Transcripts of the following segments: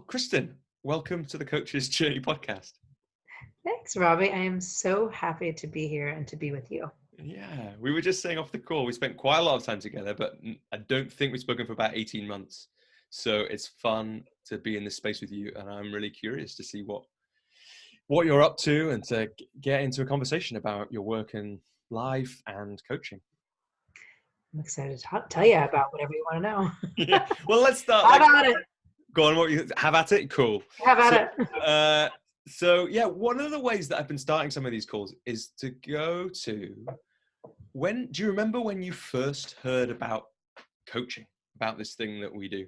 Well, Kristen, welcome to the Coach's Journey podcast. Thanks, Robbie. I am so happy to be here and to be with you. Yeah, we were just saying off the call, we spent quite a lot of time together, but I don't think we've spoken for about 18 months. So it's fun to be in this space with you. And I'm really curious to see what you're up to and to get into a conversation about your work and life and coaching. I'm excited to tell you about whatever you want to know. Yeah. Well, let's start. How about it? Go on, what you have at it? Cool. Have at it. So yeah, one of the ways that I've been starting some of these calls is to go to do you remember when you first heard about coaching, about this thing that we do?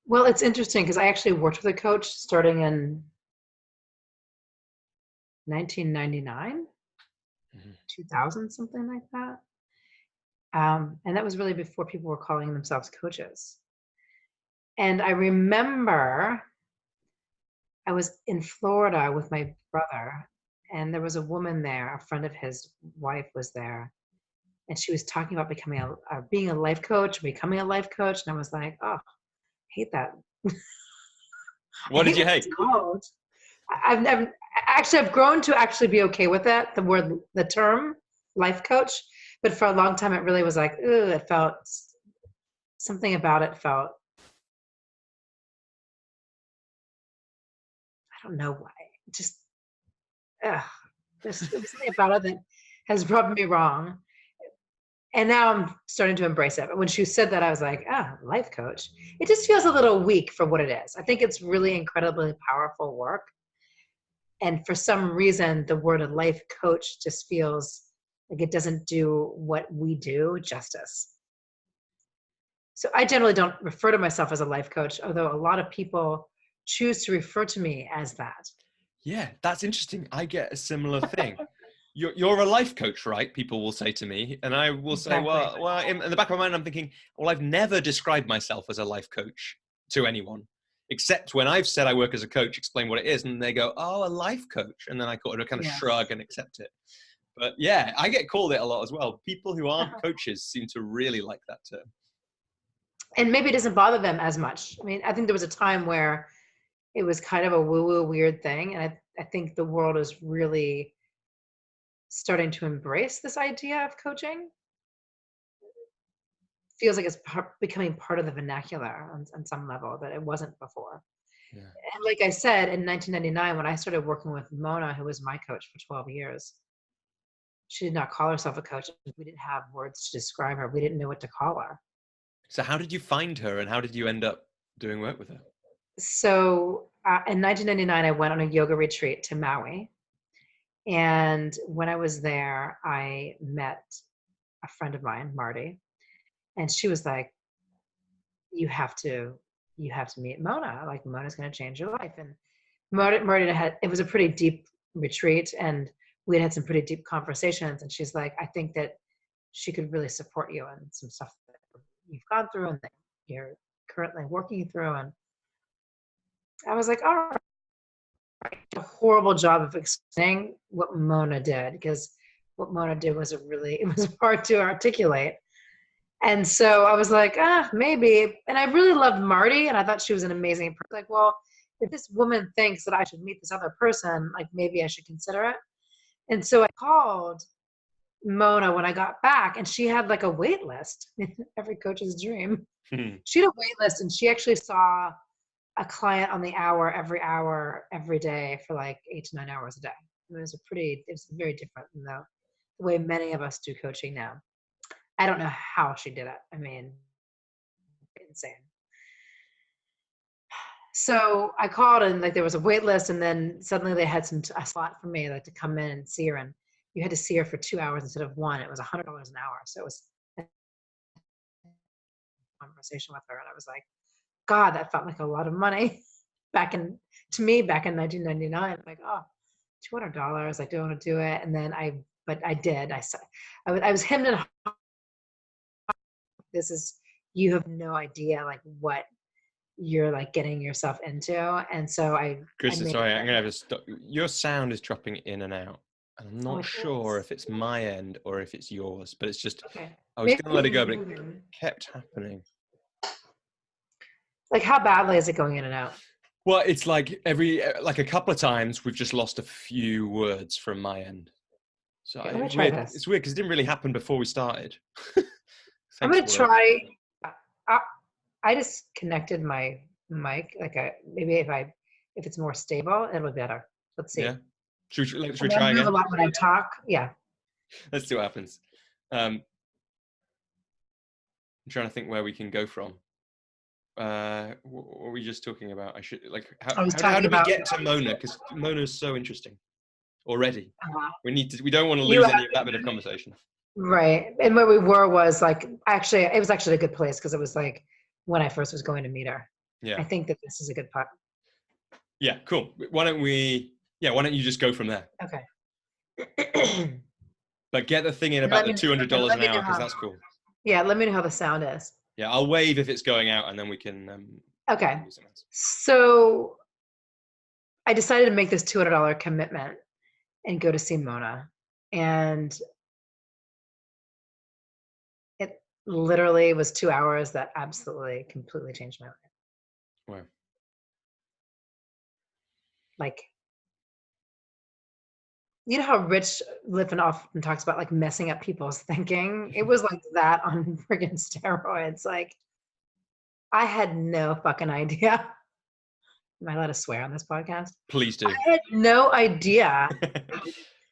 Well, it's interesting because I actually worked with a coach starting in 1999, 2000, something like that. And that was really before people were calling themselves coaches. And I remember I was in Florida with my brother, and there was a woman there, a friend of his wife was there, and she was talking about being a life coach, becoming a life coach, and I was like, oh, I hate that. What did you hate? I've grown to actually be okay with that, the term life coach, but for a long time it really was like, ooh, it felt, something about it felt, I don't know why, just, there's something about it that has rubbed me wrong. And now I'm starting to embrace it. But when she said that, I was like, life coach. It just feels a little weak for what it is. I think it's really incredibly powerful work. And for some reason, the word of life coach just feels like it doesn't do what we do justice. So I generally don't refer to myself as a life coach, although a lot of people choose to refer to me as that. Yeah, that's interesting. I get a similar thing. You're a life coach, right? People will say to me, and I will say, well, in the back of my mind, I'm thinking, well, I've never described myself as a life coach to anyone, except when I've said I work as a coach, explain what it is, and they go, oh, a life coach. And then I kind of shrug and accept it. But yeah, I get called it a lot as well. People who aren't coaches seem to really like that term. And maybe it doesn't bother them as much. I mean, I think there was a time where it was kind of a woo-woo weird thing. And I think the world is really starting to embrace this idea of coaching. Feels like it's becoming part of the vernacular on some level that it wasn't before. Yeah. And like I said, in 1999, when I started working with Mona, who was my coach for 12 years, she did not call herself a coach. We didn't have words to describe her. We didn't know what to call her. So how did you find her and how did you end up doing work with her? So in 1999, I went on a yoga retreat to Maui. And when I was there, I met a friend of mine, Marty, and she was like, you have to meet Mona. Like, Mona's going to change your life. And Marty it was a pretty deep retreat, and we had some pretty deep conversations. And she's like, I think that she could really support you in some stuff that you've gone through and that you're currently working through. And I was like, all right. A horrible job of explaining what Mona did, because what Mona did was it was hard to articulate. And so I was like, maybe. And I really loved Marty, and I thought she was an amazing person. Like, well, if this woman thinks that I should meet this other person, like, maybe I should consider it. And so I called Mona when I got back, and she had like a wait list. Every coach's dream. She had a wait list, and she actually saw a client on the hour, every day for like 8 to 9 hours a day. It was very different than the way many of us do coaching now. I don't know how she did it. I mean, insane. So I called, and like there was a wait list, and then suddenly they had a slot for me, like, to come in and see her, and you had to see her for 2 hours instead of 1. It was $100 an hour. So it was a conversation with her, and I was like, God, that felt like a lot of money back in 1999. I'm like, oh, $200. I don't want to do it. And then but I did. I was hemmed and you have no idea like what you're like getting yourself into. And so Kristen, sorry, I'm going to have to stop. Your sound is dropping in and out. I'm not sure if it's my end or if it's yours, but it's just, okay. I was going to let it go, but it kept happening. Like, how badly is it going in and out? Well, it's like like a couple of times we've just lost a few words from my end. So Okay, let me it's try weird. this. It's weird because it didn't really happen before we started. I'm Thanks, gonna word. try. I, I just connected my mic. Like, maybe if it's more stable, it'll be better. Let's see. Yeah. Should we I mean, I try move a again? lot when I talk. Yeah. Let's see what happens. I'm trying to think where we can go from. What were we just talking about? I should like I was how talking do we about get to Mona? Because Mona's so interesting already. uh, We don't want to you lose any of that bit of conversation. right, and where we were was like actually it was actually a good place because it was like when I first was going to meet her. Yeah. I think that this is a good part. Yeah, cool. Why don't you just go from there? Okay. But get the thing in And about let the me $200 let an me hour know because how. that's cool. Yeah, let me know how the sound is. Yeah, I'll wave if it's going out and then we can Okay. do something else. So I decided to make this $200 commitment and go to see Mona. And it literally was 2 hours that absolutely, completely changed my life. Wow. Like, you know how Rich Liffen often talks about like messing up people's thinking? It was like that on friggin' steroids. Like, I had no fucking idea. Am I allowed to swear on this podcast? Please do. I had no idea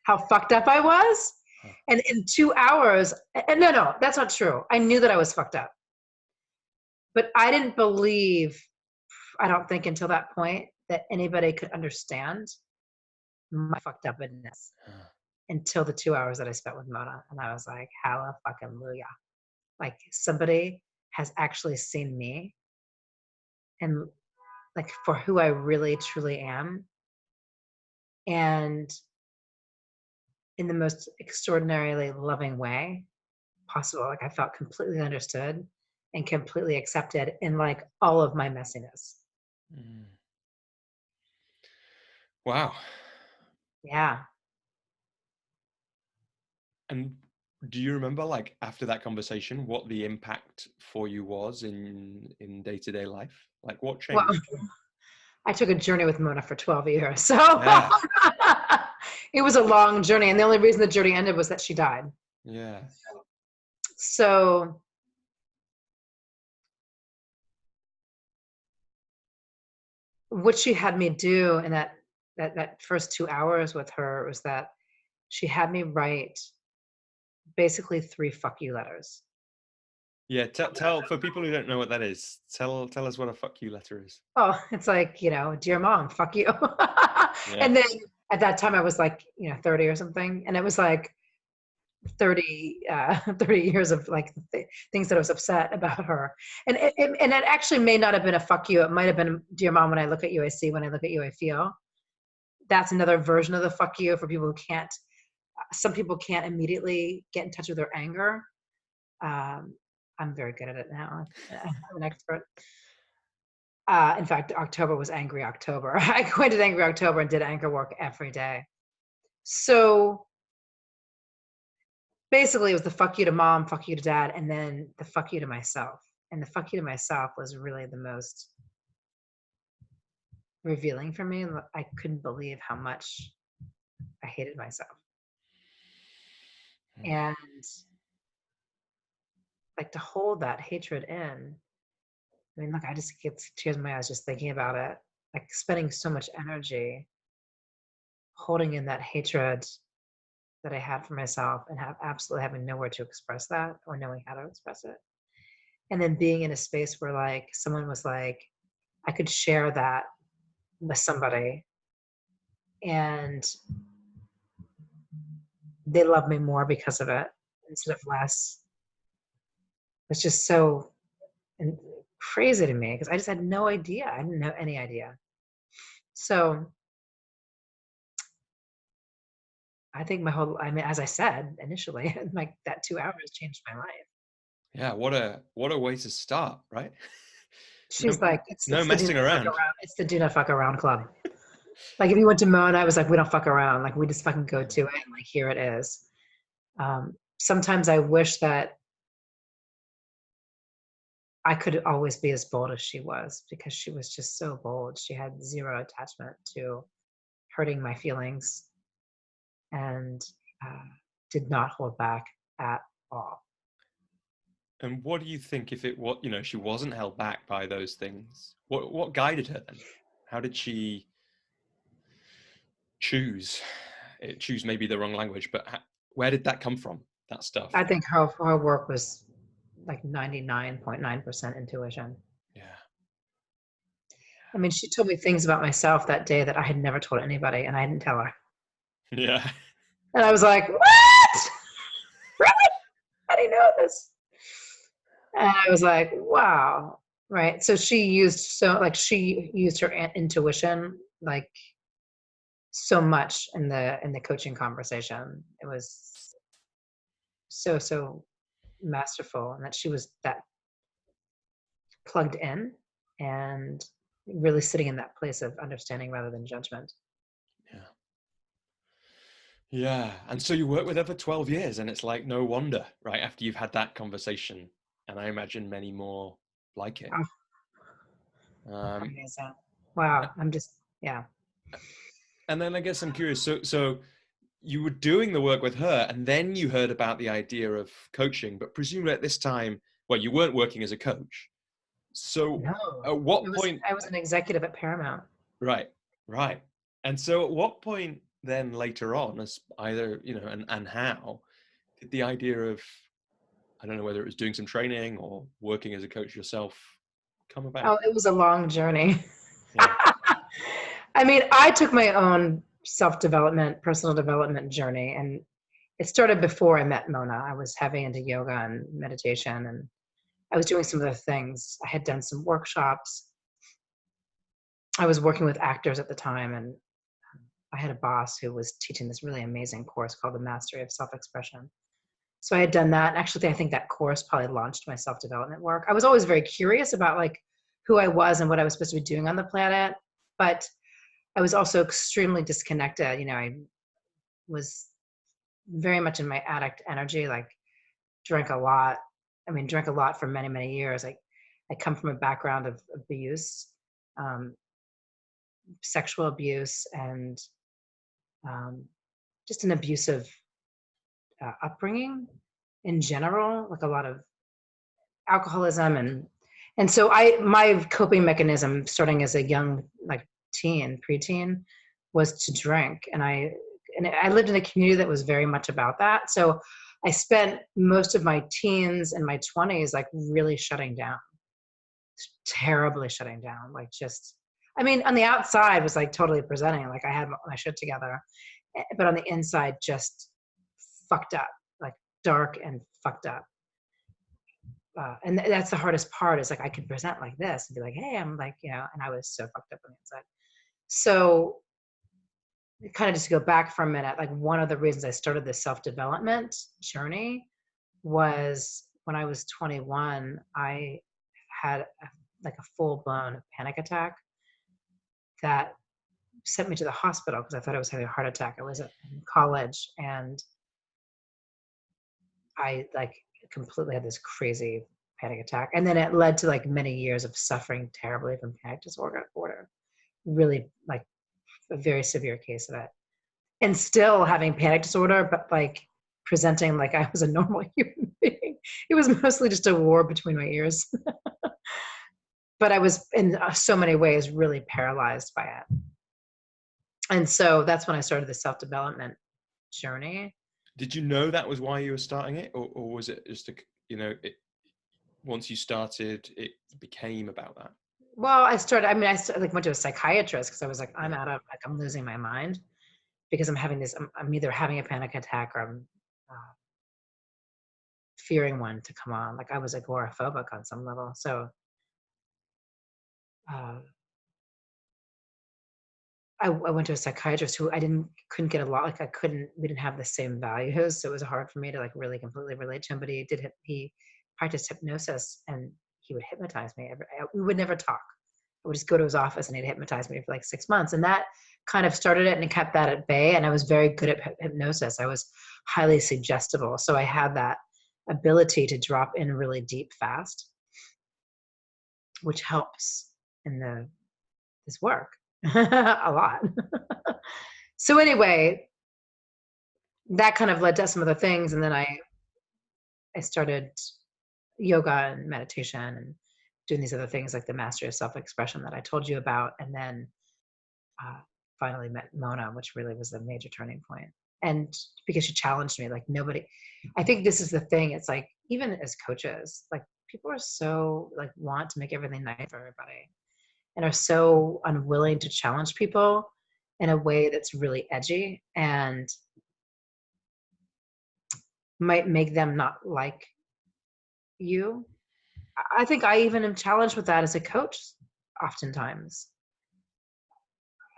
how fucked up I was. And in 2 hours, and no, that's not true. I knew that I was fucked up. But I didn't believe, I don't think until that point, that anybody could understand my fucked upness until the 2 hours that I spent with Mona. And I was like, hallelujah. Like, somebody has actually seen me and like for who I really truly am. And in the most extraordinarily loving way possible. Like, I felt completely understood and completely accepted in like all of my messiness. Mm. Wow. Yeah. And do you remember, like, after that conversation, what the impact for you was in day-to-day life? Like, what Well, changed? I took a journey with Mona for 12 years. So Yeah. it was a long journey. And the only reason the journey ended was that she died. Yeah. So what she had me do in that first 2 hours with her was that she had me write basically 3 fuck you letters. Yeah. Tell for people who don't know what that is. Tell us what a fuck you letter is. Oh, it's like, dear mom, fuck you. Yeah. And then at that time I was like, 30 or something. And it was like 30 years of like things that I was upset about her. And it actually may not have been a fuck you. It might have been, dear mom, when I look at you, I see. When I look at you, I feel. That's another version of the fuck you for people who can't. Some people can't immediately get in touch with their anger. I'm very good at it now. I'm an expert. In fact, October was Angry October. I went to Angry October and did anger work every day. So basically, it was the fuck you to mom, fuck you to dad, and then the fuck you to myself. And the fuck you to myself was really the most revealing for me. I couldn't believe how much I hated myself. And like to hold that hatred in. I mean, look, I just get tears in my eyes just thinking about it. Like spending so much energy holding in that hatred that I had for myself and absolutely having nowhere to express that or knowing how to express it. And then being in a space where like someone was like, I could share that with somebody and they love me more because of it instead of less. It's just so crazy to me because I just had no idea. I didn't know any idea. So I think as I said initially, like that 2 hours changed my life. Yeah. What a way to start, right? She's like, it's no the do messing not fuck around. around. It's the do not fuck around club. Like if you went to Mona, I was like, we don't fuck around. Like we just fucking go to it and like here it is. Sometimes I wish that I could always be as bold as she was because she was just so bold. She had zero attachment to hurting my feelings and uh, did not hold back at all. And what do you think if it what she wasn't held back by those things? What guided her then? How did she choose? Choose maybe the wrong language, but where did that come from? That stuff. I think her work was like 99.9% intuition. Yeah. I mean, she told me things about myself that day that I had never told anybody, and I didn't tell her. Yeah. And I was like, "What? Really? I didn't know this." And I was like, "Wow." Right. So she used her intuition like so much in the coaching conversation. It was so masterful, and that she was that plugged in and really sitting in that place of understanding rather than judgment. Yeah. Yeah. And so you work with her for 12 years, and it's like no wonder, right? After you've had that conversation, and I imagine many more like it. Amazing. Wow. Yeah. And then I guess I'm curious. So you were doing the work with her, and then you heard about the idea of coaching, but presumably at this time, well, you weren't working as a coach. So No, at what point? I was an executive at Paramount. Right, right. And so at what point then later on, as either, and how did the idea of, I don't know whether it was doing some training or working as a coach yourself come about? Oh, it was a long journey. Yeah. I mean, I took my own self-development, personal development journey, and it started before I met Mona. I was heavy into yoga and meditation, and I was doing some other things. I had done some workshops. I was working with actors at the time, and I had a boss who was teaching this really amazing course called The Mastery of Self-Expression. So I had done that. And actually, I think that course probably launched my self-development work. I was always very curious about like who I was and what I was supposed to be doing on the planet, but I was also extremely disconnected. I was very much in my addict energy, like drank a lot. I mean, drank a lot for many, many years. I come from a background of abuse, um, sexual abuse, and um, just an abusive upbringing in general, like a lot of alcoholism and so my coping mechanism starting as a young like preteen was to drink, and I lived in a community that was very much about that. So I spent most of my teens and my 20s like really shutting down, terribly shutting down, like just, I mean, on the outside was like totally presenting like I had my shit together, but on the inside just fucked up, like dark and fucked up. And that's the hardest part is like I could present like this and be like, hey, I'm like, and I was so fucked up on the inside. So kind of just to go back for a minute, like one of the reasons I started this self-development journey was when I was 21, I had like a full-blown panic attack that sent me to the hospital because I thought I was having a heart attack. I was in college, and I like completely had this crazy panic attack. And then it led to like many years of suffering terribly from panic disorder, really like a very severe case of it. And still having panic disorder, but like presenting like I was a normal human being. It was mostly just a war between my ears. But I was in so many ways really paralyzed by it. And so that's when I started the self-development journey. Did you know that was why you were starting it, or was it just once you started, it became about that? Well, I like went to a psychiatrist because I was like, I'm losing my mind because I'm either having a panic attack or I'm fearing one to come on. Like I was agoraphobic on some level. So uh, I went to a psychiatrist who couldn't get a lot. Like we didn't have the same values. So it was hard for me to like really completely relate to him, but he practiced hypnosis, and he would hypnotize me. We would never talk. I would just go to his office and he'd hypnotize me for like 6 months. And that kind of started it and kept that at bay. And I was very good at hypnosis. I was highly suggestible. So I had that ability to drop in really deep fast. which helps in this work a lot. So anyway, that kind of led to some other things, and then I started yoga and meditation and doing these other things like the mastery of self-expression that I told you about, and then uh, finally met Mona, which really was a major turning point. And because she challenged me, like nobody, I think this is the thing. It's like, even as coaches, like people are so like want to make everything nice for everybody and are so unwilling to challenge people in a way that's really edgy and might make them not like you. I think I even am challenged with that as a coach oftentimes.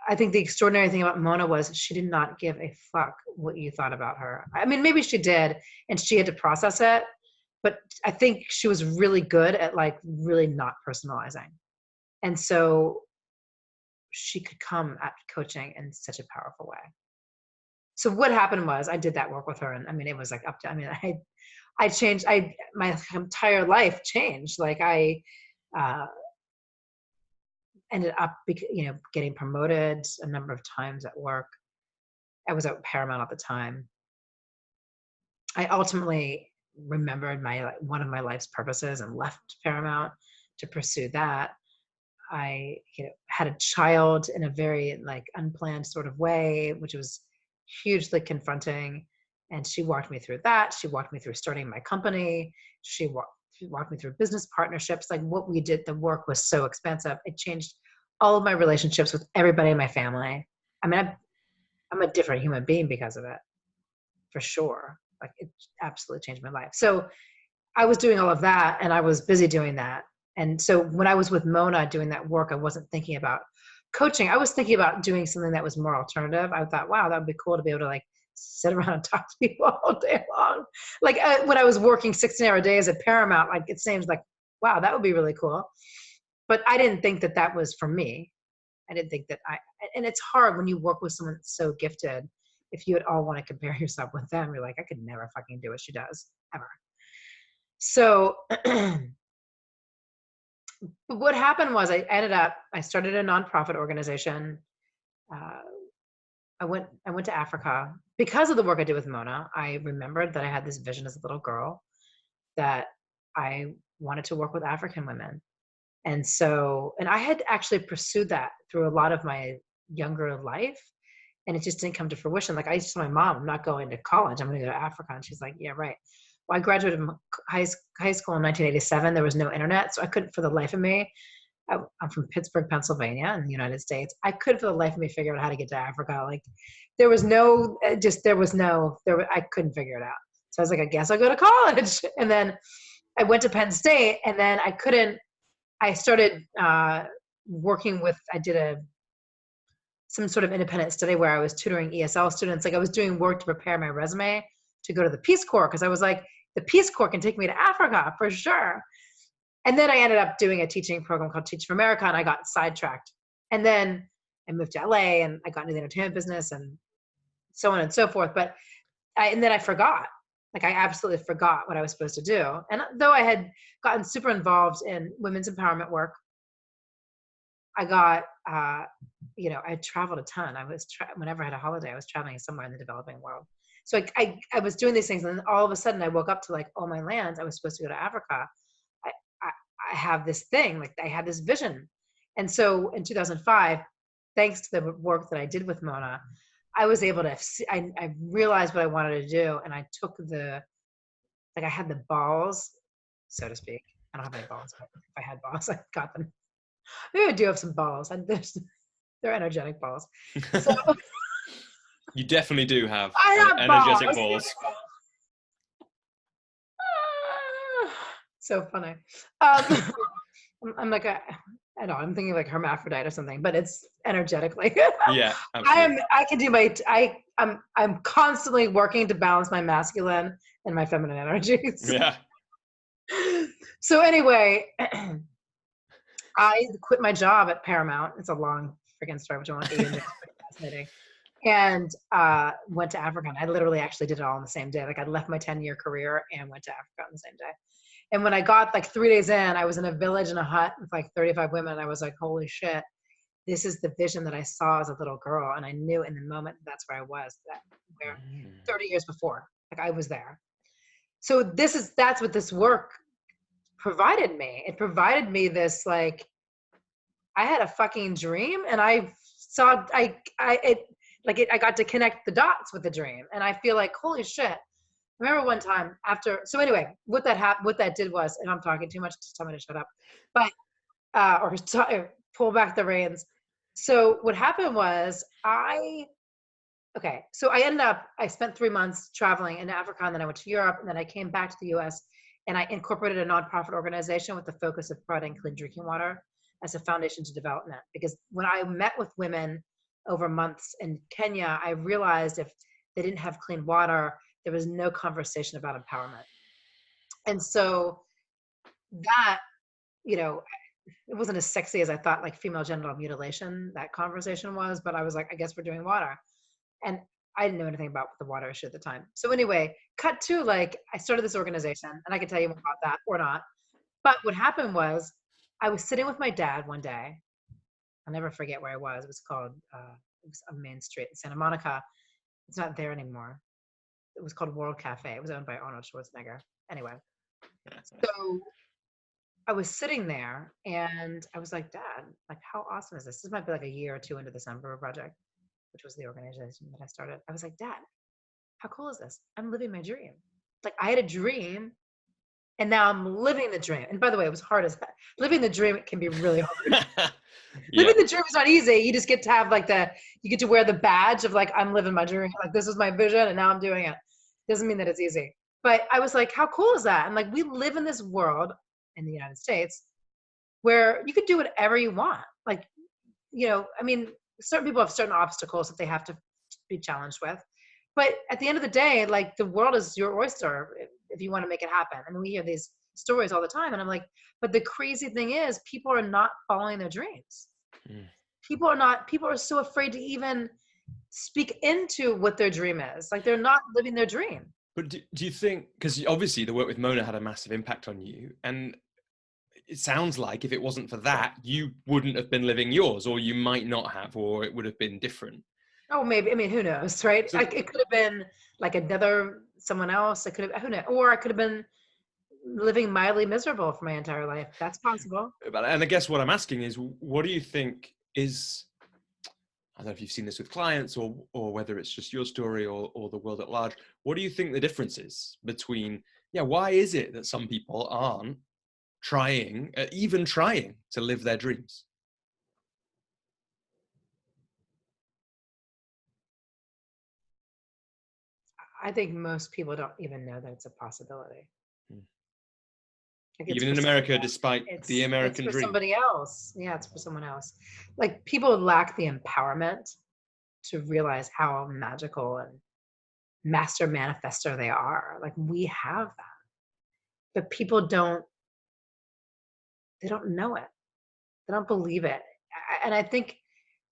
I think the extraordinary thing about Mona was she did not give a fuck what you thought about her. I mean, maybe she did, and she had to process it, but I think she was really good at like really not personalizing. And so she could come at coaching in such a powerful way. So what happened was I did that work with her, and I mean, it was like up to, I mean, I changed, my entire life changed. Like I ended up, getting promoted a number of times at work. I was at Paramount at the time. I ultimately remembered one of my life's purposes and left Paramount to pursue that. I had a child in a very like unplanned sort of way, which was hugely confronting. And she walked me through that. She walked me through starting my company. She walked me through business partnerships. Like what we did, the work was so expansive. It changed all of my relationships with everybody in my family. I mean, I'm a different human being because of it, for sure. Like it absolutely changed my life. So I was doing all of that, and I was busy doing that. And so when I was with Mona doing that work, I wasn't thinking about coaching. I was thinking about doing something that was more alternative. I thought, wow, that would be cool to be able to like sit around and talk to people all day long. Like when I was working 16-hour days at Paramount, like it seems like, wow, that would be really cool. But I didn't think that that was for me. I didn't think that and it's hard when you work with someone that's so gifted. If you at all want to compare yourself with them, you're like, I could never fucking do what she does, ever. So what happened was I started a nonprofit organization. I went to Africa because of the work I did with Mona. I remembered that I had this vision as a little girl that I wanted to work with African women. And so, and I had actually pursued that through a lot of my younger life, and it just didn't come to fruition. Like I used to tell my mom, I'm not going to college. I'm going to go to Africa. And she's like, yeah, right. Well, I graduated from high school in 1987. There was no internet, so I couldn't for the life of me. I'm from Pittsburgh, Pennsylvania in the United States. I couldn't for the life of me figure out how to get to Africa. Like I couldn't figure it out. So I was like, I guess I'll go to college. And then I went to Penn State, and then I started working with, I did some sort of independent study where I was tutoring ESL students. Like I was doing work to prepare my resume to go to the Peace Corps, because I was like, the Peace Corps can take me to Africa for sure. And then I ended up doing a teaching program called Teach for America, and I got sidetracked. And then I moved to LA, and I got into the entertainment business and so on and so forth. And then I forgot. Like I absolutely forgot what I was supposed to do. And though I had gotten super involved in women's empowerment work, I got, I traveled a ton. Whenever I had a holiday, I was traveling somewhere in the developing world. So I was doing these things, and then all of a sudden I woke up to like, oh my lands, I was supposed to go to Africa. I have this thing, like I had this vision. And so in 2005, thanks to the work that I did with Mona, I was able to, I realized what I wanted to do. And I took I had the balls, so to speak. I don't have any balls, but if I had balls, I got them. Maybe I do have some balls. They're energetic balls. So, you definitely do have balls. energetic balls. So funny. I'm like I know, I'm thinking like hermaphrodite or something, but it's energetically. Yeah, absolutely. I'm constantly working to balance my masculine and my feminine energies. Yeah. So anyway, I quit my job at Paramount. It's a long freaking story, which I won't get into. It's pretty fascinating. And went to Africa. And I literally actually did it all on the same day. Like I left my 10-year career and went to Africa on the same day. And when I got like 3 days in, I was in a village in a hut with like 35 women. And I was like, holy shit, this is the vision that I saw as a little girl. And I knew in the moment that's where I was, where 30 years before, like I was there. So that's what this work provided me. It provided me this, like, I had a fucking dream, and I got to connect the dots with the dream. And I feel like, holy shit. I remember one time so anyway, what that did was, and I'm talking too much, just tell me to shut up, but, or pull back the reins. So what happened was I spent 3 months traveling in Africa, and then I went to Europe, and then I came back to the US, and I incorporated a nonprofit organization with the focus of providing clean drinking water as a foundation to development. Because when I met with women over months in Kenya, I realized if they didn't have clean water, there was no conversation about empowerment. And so that, it wasn't as sexy as I thought, like female genital mutilation, that conversation was, but I was like, I guess we're doing water. And I didn't know anything about the water issue at the time. So anyway, cut to, like, I started this organization, and I can tell you about that or not. But what happened was, I was sitting with my dad one day. I'll never forget where I was. It was called, it was on Main Street in Santa Monica. It's not there anymore. It was called World Cafe. It was owned by Arnold Schwarzenegger. Anyway, so I was sitting there, and I was like, Dad, like, how awesome is this? This might be like a year or two into the Samburu Project, which was the organization that I started. I was like, Dad, how cool is this? I'm living my dream. Like, I had a dream, and now I'm living the dream. And by the way, it was hard as that. Living the dream can be really hard. Living the dream is not easy. You just get to have you get to wear the badge of, like, I'm living my dream. Like, this is my vision, and now I'm doing it. Doesn't mean that it's easy. But I was like, how cool is that? And like, we live in this world in the United States where you could do whatever you want. Like, I mean, certain people have certain obstacles that they have to be challenged with. But at the end of the day, like, the world is your oyster if you want to make it happen. I mean, we hear these stories all the time, and I'm like, but the crazy thing is, people are not following their dreams. People are so afraid to even speak into what their dream is. Like, they're not living their dream. But do you think, because obviously the work with Mona had a massive impact on you, and it sounds like if it wasn't for that, you wouldn't have been living yours, or you might not have, or it would have been different. Oh, maybe. I mean, who knows, right? So, it could have been like someone else. It could have, who knows? Or I could have been living mildly miserable for my entire life. That's possible. And I guess what I'm asking is, what do you think is, I don't know if you've seen this with clients or whether it's just your story or the world at large, what do you think the difference is between, why is it that some people aren't even trying to live their dreams? I think most people don't even know that it's a possibility. Like, even in America, despite the American dream. It's for somebody else. Yeah, it's for someone else. Like, people lack the empowerment to realize how magical and master manifestor they are. Like, we have that. But people they don't know it. They don't believe it. And I think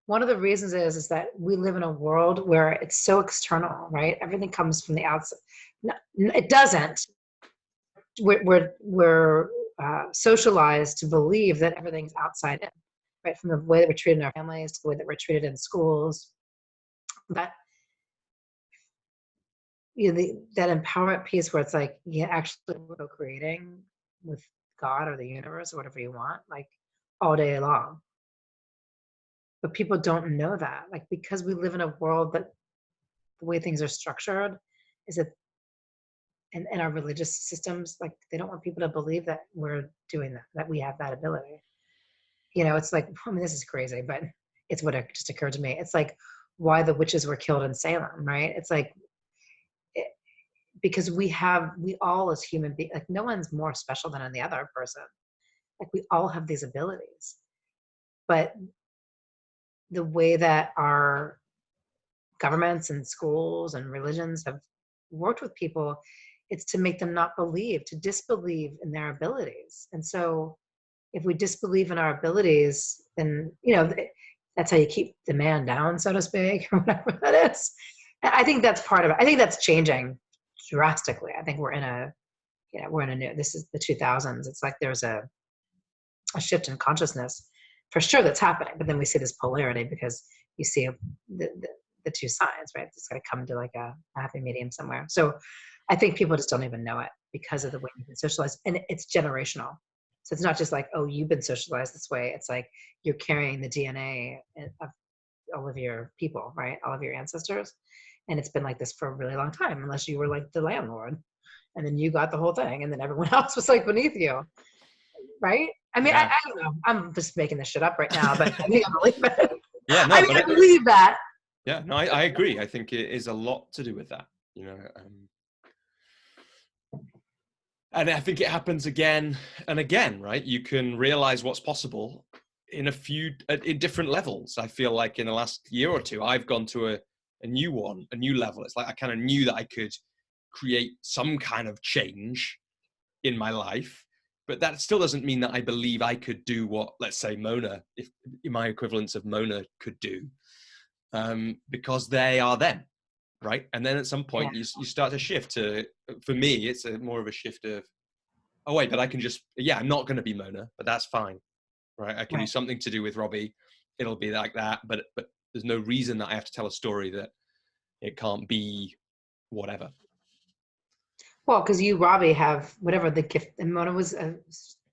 one of the reasons is that we live in a world where it's so external, right? Everything comes from the outside. No, it doesn't. We're socialized to believe that everything's outside in, right? From the way that we're treated in our families to the way that we're treated in schools. But that empowerment piece where it's like, actually we're co-creating with God or the universe or whatever you want, like, all day long. But people don't know that, like, because we live in a world that the way things are structured is that, and our religious systems, like, they don't want people to believe that we're doing that we have that ability. It's like, I mean, this is crazy, but it's what just occurred to me. It's like why the witches were killed in Salem, right? It's like, because we all as human beings, like, no one's more special than any other person. Like, we all have these abilities. But the way that our governments and schools and religions have worked with people, it's to make them not believe, to disbelieve in their abilities. And so if we disbelieve in our abilities, then, that's how you keep the man down, so to speak, or whatever that is. I think that's part of it. I think that's changing drastically. I think we're in a we're in this is the 2000s. It's like there's a shift in consciousness for sure that's happening. But then we see this polarity because you see the two sides, right? It's got to come to like a happy medium somewhere. So I think people just don't even know it because of the way you've been socialized, and it's generational. So it's not just like, oh, you've been socialized this way. It's like you're carrying the DNA of all of your people, right? All of your ancestors. And it's been like this for a really long time, unless you were like the landlord. And then you got the whole thing. And then everyone else was like beneath you, right? I mean, Yeah. I don't know. I'm just making this shit up right now, but I think I believe it. Yeah, no, I believe that. Yeah, no, I agree. I think it is a lot to do with that, and I think it happens again and again, right? You can realize what's possible in different levels. I feel like in the last year or two, I've gone to a new level. It's like I kind of knew that I could create some kind of change in my life, but that still doesn't mean that I believe I could do what, let's say, Mona, if my equivalence of Mona could do, because they are them, right? And then at some point you start to shift to, for me, it's more of a shift of, oh wait, but I can just, I'm not going to be Mona, but that's fine, right? I can do something to do with Robbie. It'll be like that, but there's no reason that I have to tell a story that it can't be whatever. Well, because you, Robbie, have whatever the gift, and Mona was an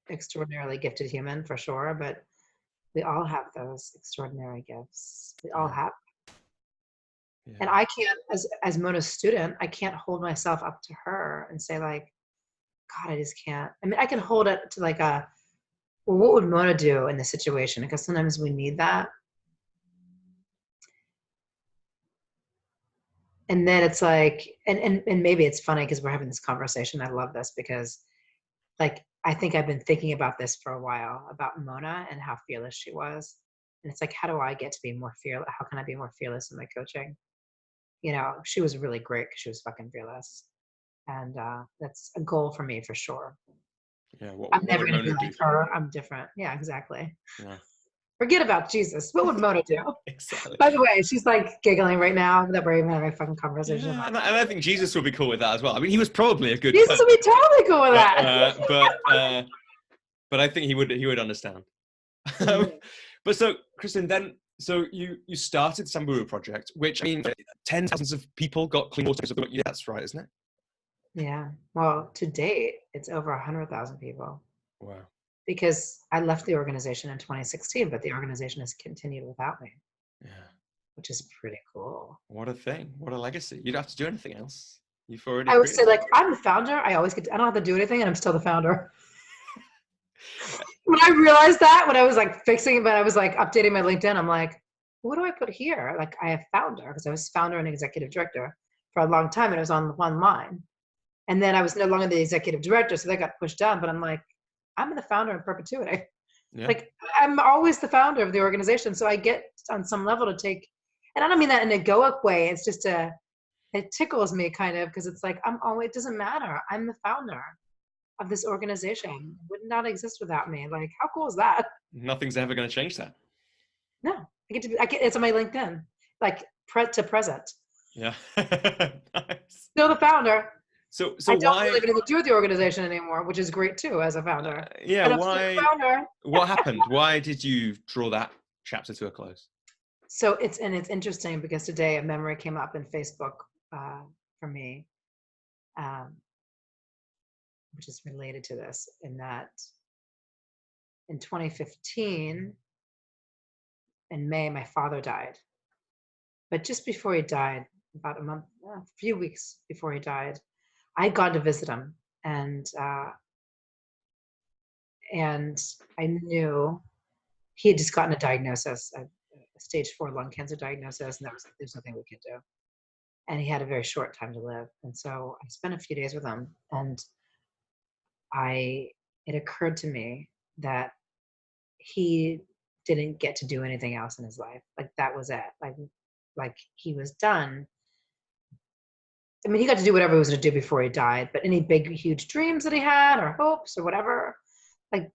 extraordinarily gifted human for sure, but we all have those extraordinary gifts. We all have. Yeah. And I can't, as Mona's student, I can't hold myself up to her and say like, God, I just can't. I mean, I can hold it to like well, what would Mona do in this situation? Because sometimes we need that. And then it's like, and maybe it's funny because we're having this conversation. I love this because like, I think I've been thinking about this for a while, about Mona and how fearless she was. And it's like, how do I get to be more fearless? How can I be more fearless in my coaching? She was really great because she was fucking fearless. And that's a goal for me for sure. Yeah, I'm never going to be like her. I'm different. Yeah, exactly. Yeah. Forget about Jesus. What would Mona do? Exactly. By the way, she's like giggling right now that we're even having a fucking conversation. Yeah, and I think Jesus would be cool with that as well. I mean, he was probably a good Jesus coach, would be totally cool with that. But I think he would understand. Mm-hmm. But so, Kristen, then so you started Samburu Project, which, I mean, tens of thousands of people got clean water. That's right, isn't it? Yeah. Well, to date, it's over 100,000 people. Wow. Because I left the organization in 2016, but the organization has continued without me. Yeah. Which is pretty cool. What a thing. What a legacy. You don't have to do anything else. You've already. I would say, like, I'm the founder. I don't have to do anything, and I'm still the founder. When I realized that, when I was like fixing it, but I was like updating my LinkedIn, I'm like, what do I put here? Like, I have founder, because I was founder and executive director for a long time, and it was on one line. And then I was no longer the executive director, so that got pushed down. But I'm like, I'm the founder in perpetuity. Yeah. Like, I'm always the founder of the organization. So I get on some level to take, and I don't mean that in an egoic way. It's just it tickles me kind of, because it's like, it doesn't matter. I'm the founder of this organization. It would not exist without me. Like, how cool is that? Nothing's ever going to change that. No, it's on my LinkedIn, like to present. Yeah. Nice. Still the founder. So I don't really even do with the organization anymore, which is great too as a founder. Yeah. Why? What happened? Why did you draw that chapter to a close? So it's interesting because today a memory came up in Facebook for me, which is related to this. In that, in 2015, in May, my father died. But just before he died, about a few weeks before he died, I had gone to visit him, and I knew he had just gotten a diagnosis, a stage 4 lung cancer diagnosis, and there's nothing we could do. And he had a very short time to live. And so I spent a few days with him, and it occurred to me that he didn't get to do anything else in his life. Like, that was it. Like he was done. I mean, he got to do whatever he was going to do before he died, but any big, huge dreams that he had or hopes or whatever, like,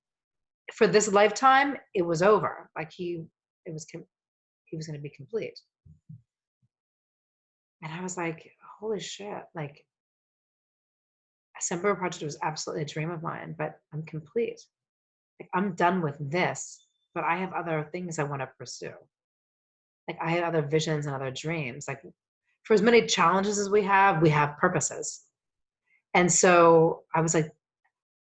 for this lifetime, it was over. Like, he was going to be complete. And I was like, holy shit. Like, Samburu Project was absolutely a dream of mine, but I'm complete. Like, I'm done with this, but I have other things I want to pursue. Like, I had other visions and other dreams. Like, for as many challenges as we have purposes. And so I was like,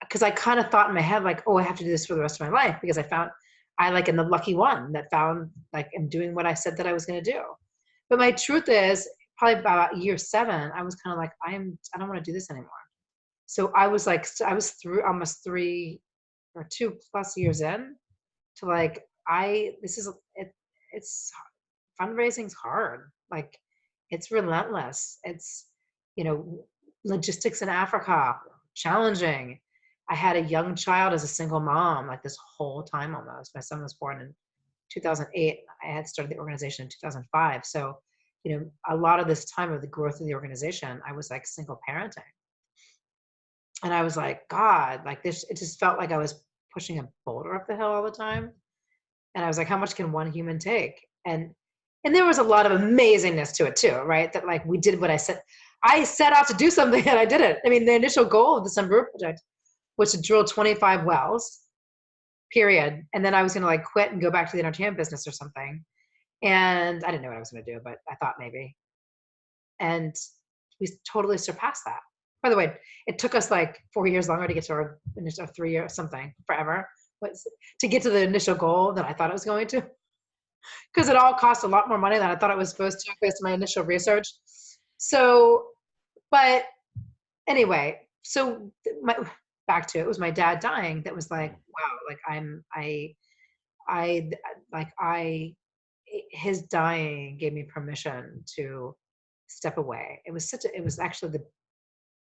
because I kind of thought in my head, like, oh, I have to do this for the rest of my life, because I like am the lucky one that found, like, I'm doing what I said that I was going to do. But my truth is, probably about year 7, I was kind of like, I don't want to do this anymore. So I was like, I was through almost 3 or 2+ years in to like, it's fundraising's hard. Like, it's relentless. It's, logistics in Africa, challenging. I had a young child as a single mom, like this whole time almost. My son was born in 2008. I had started the organization in 2005. So, a lot of this time of the growth of the organization, I was like single parenting. And I was like, God, like this, it just felt like I was pushing a boulder up the hill all the time. And I was like, how much can one human take? And there was a lot of amazingness to it too, right? That like we did what I said. I set out to do something and I did it. I mean, the initial goal of the Samburu Project was to drill 25 wells, period. And then I was going to like quit and go back to the entertainment business or something. And I didn't know what I was going to do, but I thought maybe. And we totally surpassed that. By the way, it took us like 4 years longer to get to our initial 3 years, something, forever, to get to the initial goal that I thought it was going to. Because it all cost a lot more money than I thought it was supposed to based on my initial research. So, but anyway, so back to it was my dad dying that was like, wow, his dying gave me permission to step away. It was actually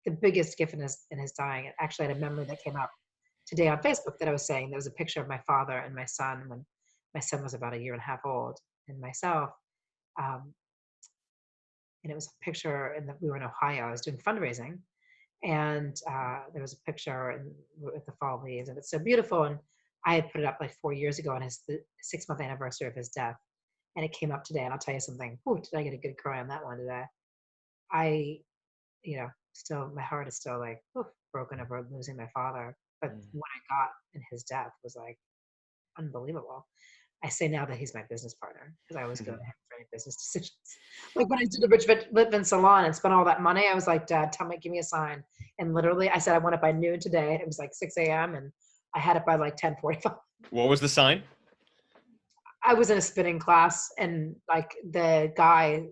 the biggest gift in his dying. It actually had a memory that came up today on Facebook that I was saying. There was a picture of my father and my son when my son was about 1.5 years old, and myself. And it was a picture, and we were in Ohio. I was doing fundraising, and there was a picture with the fall leaves, and it's so beautiful. And I had put it up like 4 years ago on the 6-month anniversary of his death, and it came up today. And I'll tell you something. Ooh, did I get a good cry on that one today? Still, my heart is still like broken over losing my father. But what I got in his death was like unbelievable. I say now that he's my business partner because I always go to him for any business decisions. Like when I did the Rich Litvin salon and spent all that money, I was like, Dad, give me a sign. And literally, I said I want it by noon today. And it was like 6 a.m. and I had it by like 10:45. What was the sign? I was in a spinning class, and like the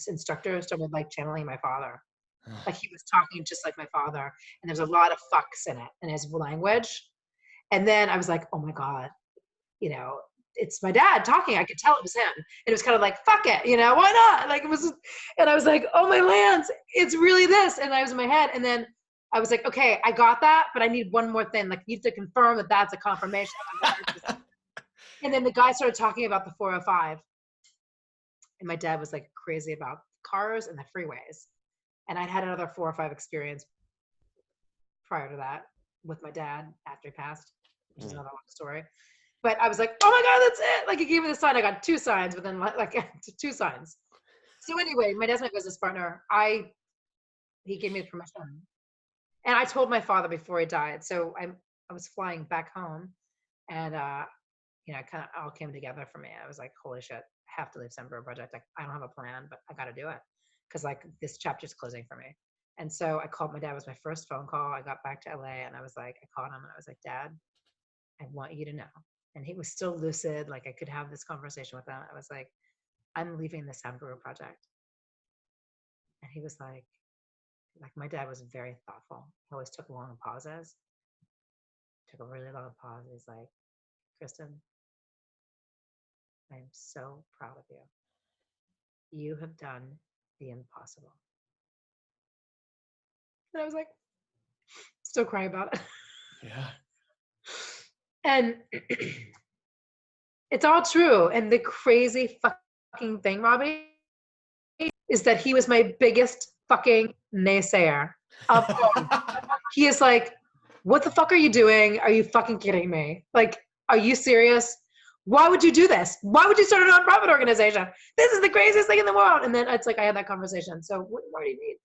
instructor started like channeling my father. Like he was talking just like my father, and there's a lot of fucks in his language. And then I was like, oh my God, it's my dad talking. I could tell it was him. And it was kind of like, fuck it, why not? Like it was, and I was like, oh my lands, it's really this. And I was in my head. And then I was like, okay, I got that, but I need one more thing. Like you have to confirm that that's a confirmation. And then the guy started talking about the 405. And my dad was like crazy about cars and the freeways. And I'd had another 405 experience prior to that with my dad after he passed, which is another long story. But I was like, oh my God, that's it. Like he gave me the sign. I got 2 signs within like 2 signs. So anyway, my dad's my business partner. He gave me the permission. And I told my father before he died. So I was flying back home, and it kind of all came together for me. I was like, holy shit, I have to leave Samburu Project. Like I don't have a plan, but I got to do it. Because like this chapter's closing for me. And so I called my dad. It was my first phone call. I got back to LA and I called him and I was like, Dad, I want you to know. And he was still lucid. Like I could have this conversation with him. I was like, I'm leaving the Samburu Project. And he was like my dad was very thoughtful. He always took long pauses. Took a really long pause. He's like, Kristen, I am so proud of you. You have done the impossible. And I was like, still crying about it. Yeah. And it's all true. And the crazy fucking thing, Robbie, is that he was my biggest fucking naysayer. He is like, what the fuck are you doing? Are you fucking kidding me? Like, are you serious? Why would you do this? Why would you start a nonprofit organization? This is the craziest thing in the world. And then it's like, I had that conversation. So what do you need?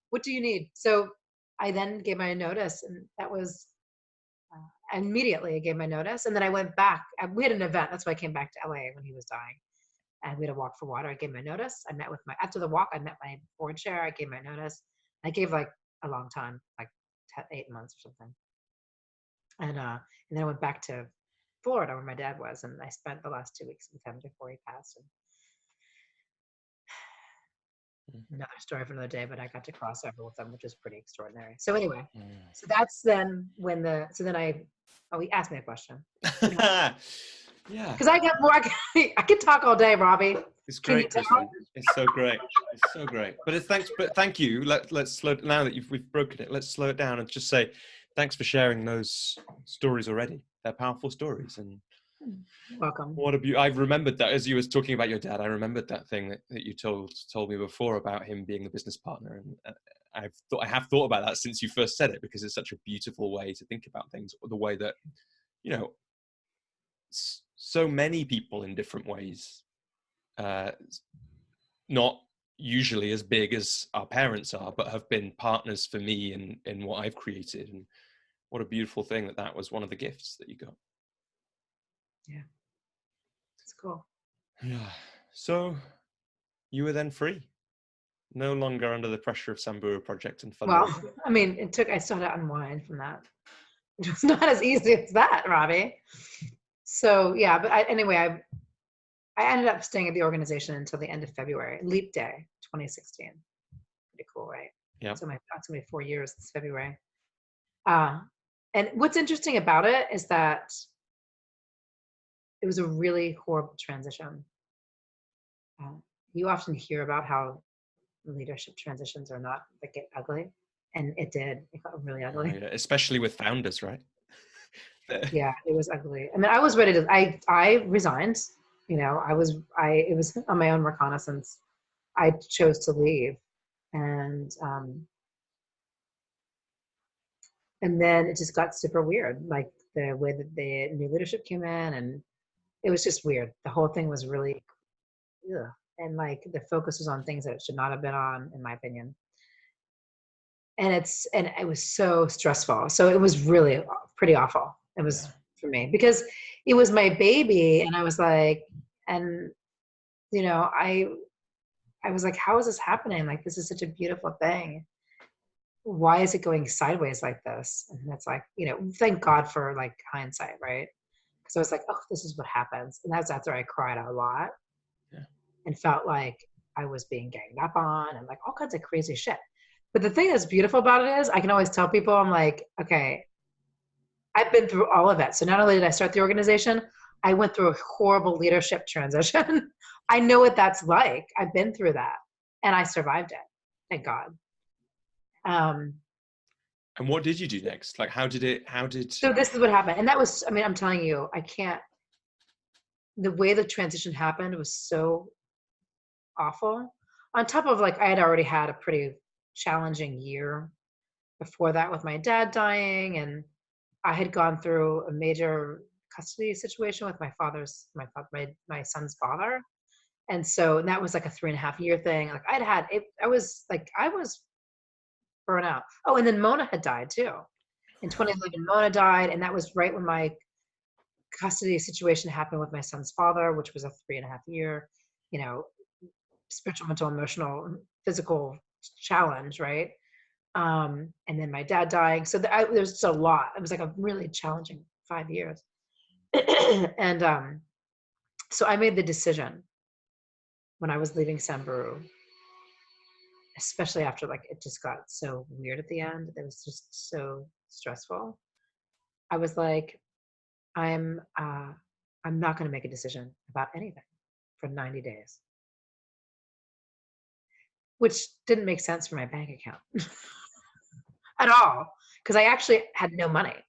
What do you need? So I then gave my notice, and that was immediately I gave my notice. And then I went back. We had an event. That's why I came back to LA when he was dying. And we had a walk for water. I gave my notice. I met with after the walk, I met my board chair. I gave my notice. I gave like a long time, like 8 months or something. And then I went back to Florida where my dad was. And I spent the last 2 weeks with him before he passed. And another story for another day, but I got to cross over with them, which is pretty extraordinary. So anyway, so that's then when he asked me a question. Yeah. Because I got more, I can talk all day, Robbie. It's great, Kristen. It's so great. It's so great. But thank you. Let's slow, now that we've broken it, let's slow it down and just say, thanks for sharing those stories already. They're powerful stories. And welcome. What a I've remembered that as you was talking about your dad. I remembered that thing that you told me before about him being the business partner, and I have thought about that since you first said it, because it's such a beautiful way to think about things. The way that, you know, so many people in different ways, not usually as big as our parents are, but have been partners for me in what I've created. And what a beautiful thing that was one of the gifts that you got. Yeah. It's cool. Yeah. So you were then free, no longer under the pressure of Samburu Project and funding. Well, I mean, I still had to unwind from that. It was not as easy as that, Robbie. So yeah, but anyway, I ended up staying at the organization until the end of February, Leap Day, 2016. Pretty cool, right? Yeah. So that's gonna be 4 years this February. And what's interesting about it is that it was a really horrible transition. You often hear about how leadership transitions are not, that get ugly, and it did. It got really ugly. Yeah, especially with founders, right? Yeah, it was ugly. I mean, I was ready to. I resigned. You know, it was on my own reconnaissance. I chose to leave, and then it just got super weird. Like the way that the new leadership came in, and it was just weird. The whole thing was really, ugh. And like the focus was on things that it should not have been on, in my opinion. And it was so stressful. So it was really pretty awful. It was for me because it was my baby, and I was like, and you know, I was like, how is this happening? Like, this is such a beautiful thing. Why is it going sideways like this? And it's like, you know, thank God for like hindsight, right? Because I was like, oh, this is what happens. And that's after I cried a lot and felt like I was being ganged up on and like all kinds of crazy shit. But the thing that's beautiful about it is I can always tell people, I'm like, okay, I've been through all of it. So not only did I start the organization, I went through a horrible leadership transition. I know what that's like. I've been through that and I survived it. Thank God. And what did you do next? Like, So this is what happened. And that was, I mean, I'm telling you, the way the transition happened was so awful. On top of like, I had already had a pretty challenging year before that with my dad dying. And I had gone through a major custody situation with my son's father. And so that was like a 3.5 year thing. Like I was burnt out. Oh, and then Mona had died too. In 2011, Mona died. And that was right when my custody situation happened with my son's father, which was a 3.5 year, you know, spiritual, mental, emotional, physical challenge. Right. And then my dad dying. So there's just a lot. It was like a really challenging 5 years. And so I made the decision when I was leaving Samburu, especially after like it just got so weird at the end. It was just so stressful. I was like, I'm not going to make a decision about anything for 90 days, which didn't make sense for my bank account at all, because I actually had no money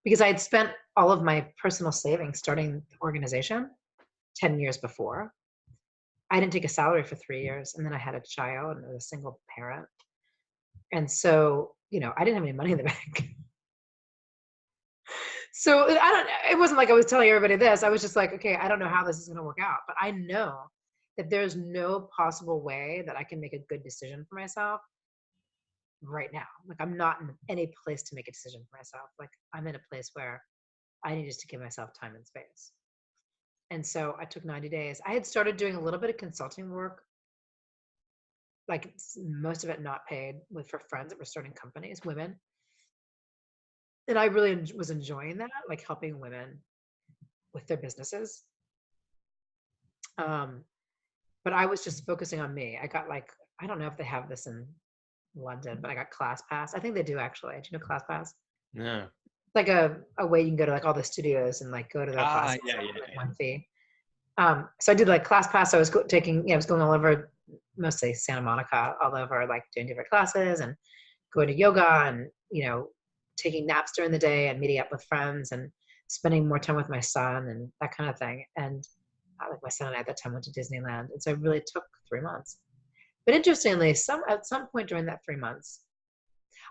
because I had spent all of my personal savings starting the organization 10 years before. I didn't take a salary for 3 years, and then I had a child and I was a single parent. And so, you know, I didn't have any money in the bank. So it wasn't like I was telling everybody this. I was just like, okay, I don't know how this is going to work out, but I know that there's no possible way that I can make a good decision for myself right now. Like I'm not in any place to make a decision for myself. Like I'm in a place where I needed to give myself time and space. And so I took 90 days. I had started doing a little bit of consulting work, like most of it not paid, with for friends that were starting companies, women. And I really was enjoying that, like helping women with their businesses. But I was just focusing on me. I got like, I don't know if they have this in London, but I got ClassPass. I think they do actually. Do you know ClassPass? No. Like a way you can go to like all the studios and like go to their classes Yeah, like one fee. So I did like ClassPass. I was taking, I was going all over, mostly Santa Monica, all over, like doing different classes and going to yoga and, taking naps during the day and meeting up with friends and spending more time with my son and that kind of thing. And like my son and I at that time went to Disneyland. And so it really took 3 months. But interestingly, at some point during that 3 months,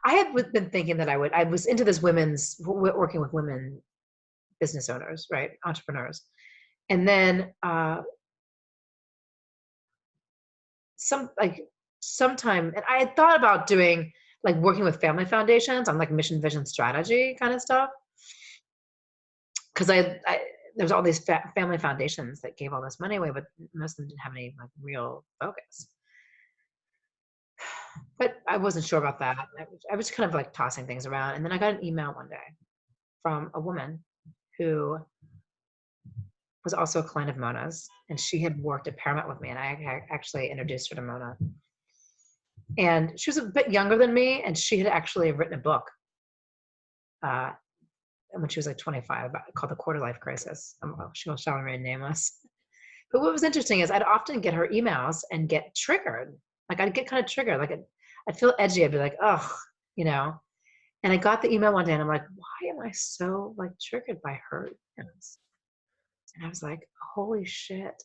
I had been thinking that I was into this working with women business owners, right? Entrepreneurs. And then sometime, and I had thought about doing like working with family foundations on like mission, vision, strategy kind of stuff. Because there's all these family foundations that gave all this money away, but most of them didn't have any like real focus. But I wasn't sure about that. I was kind of like tossing things around. And then I got an email one day from a woman who was also a client of Mona's. And she had worked at Paramount with me. And I actually introduced her to Mona. And she was a bit younger than me. And she had actually written a book when she was like 25 called The Quarter Life Crisis. She shall remain nameless. But what was interesting is I'd often get her emails and get triggered. Like I'd get kind of triggered. Like I'd feel edgy. I'd be like, ugh, And I got the email one day and I'm like, why am I so like triggered by her emails? And I was like, holy shit.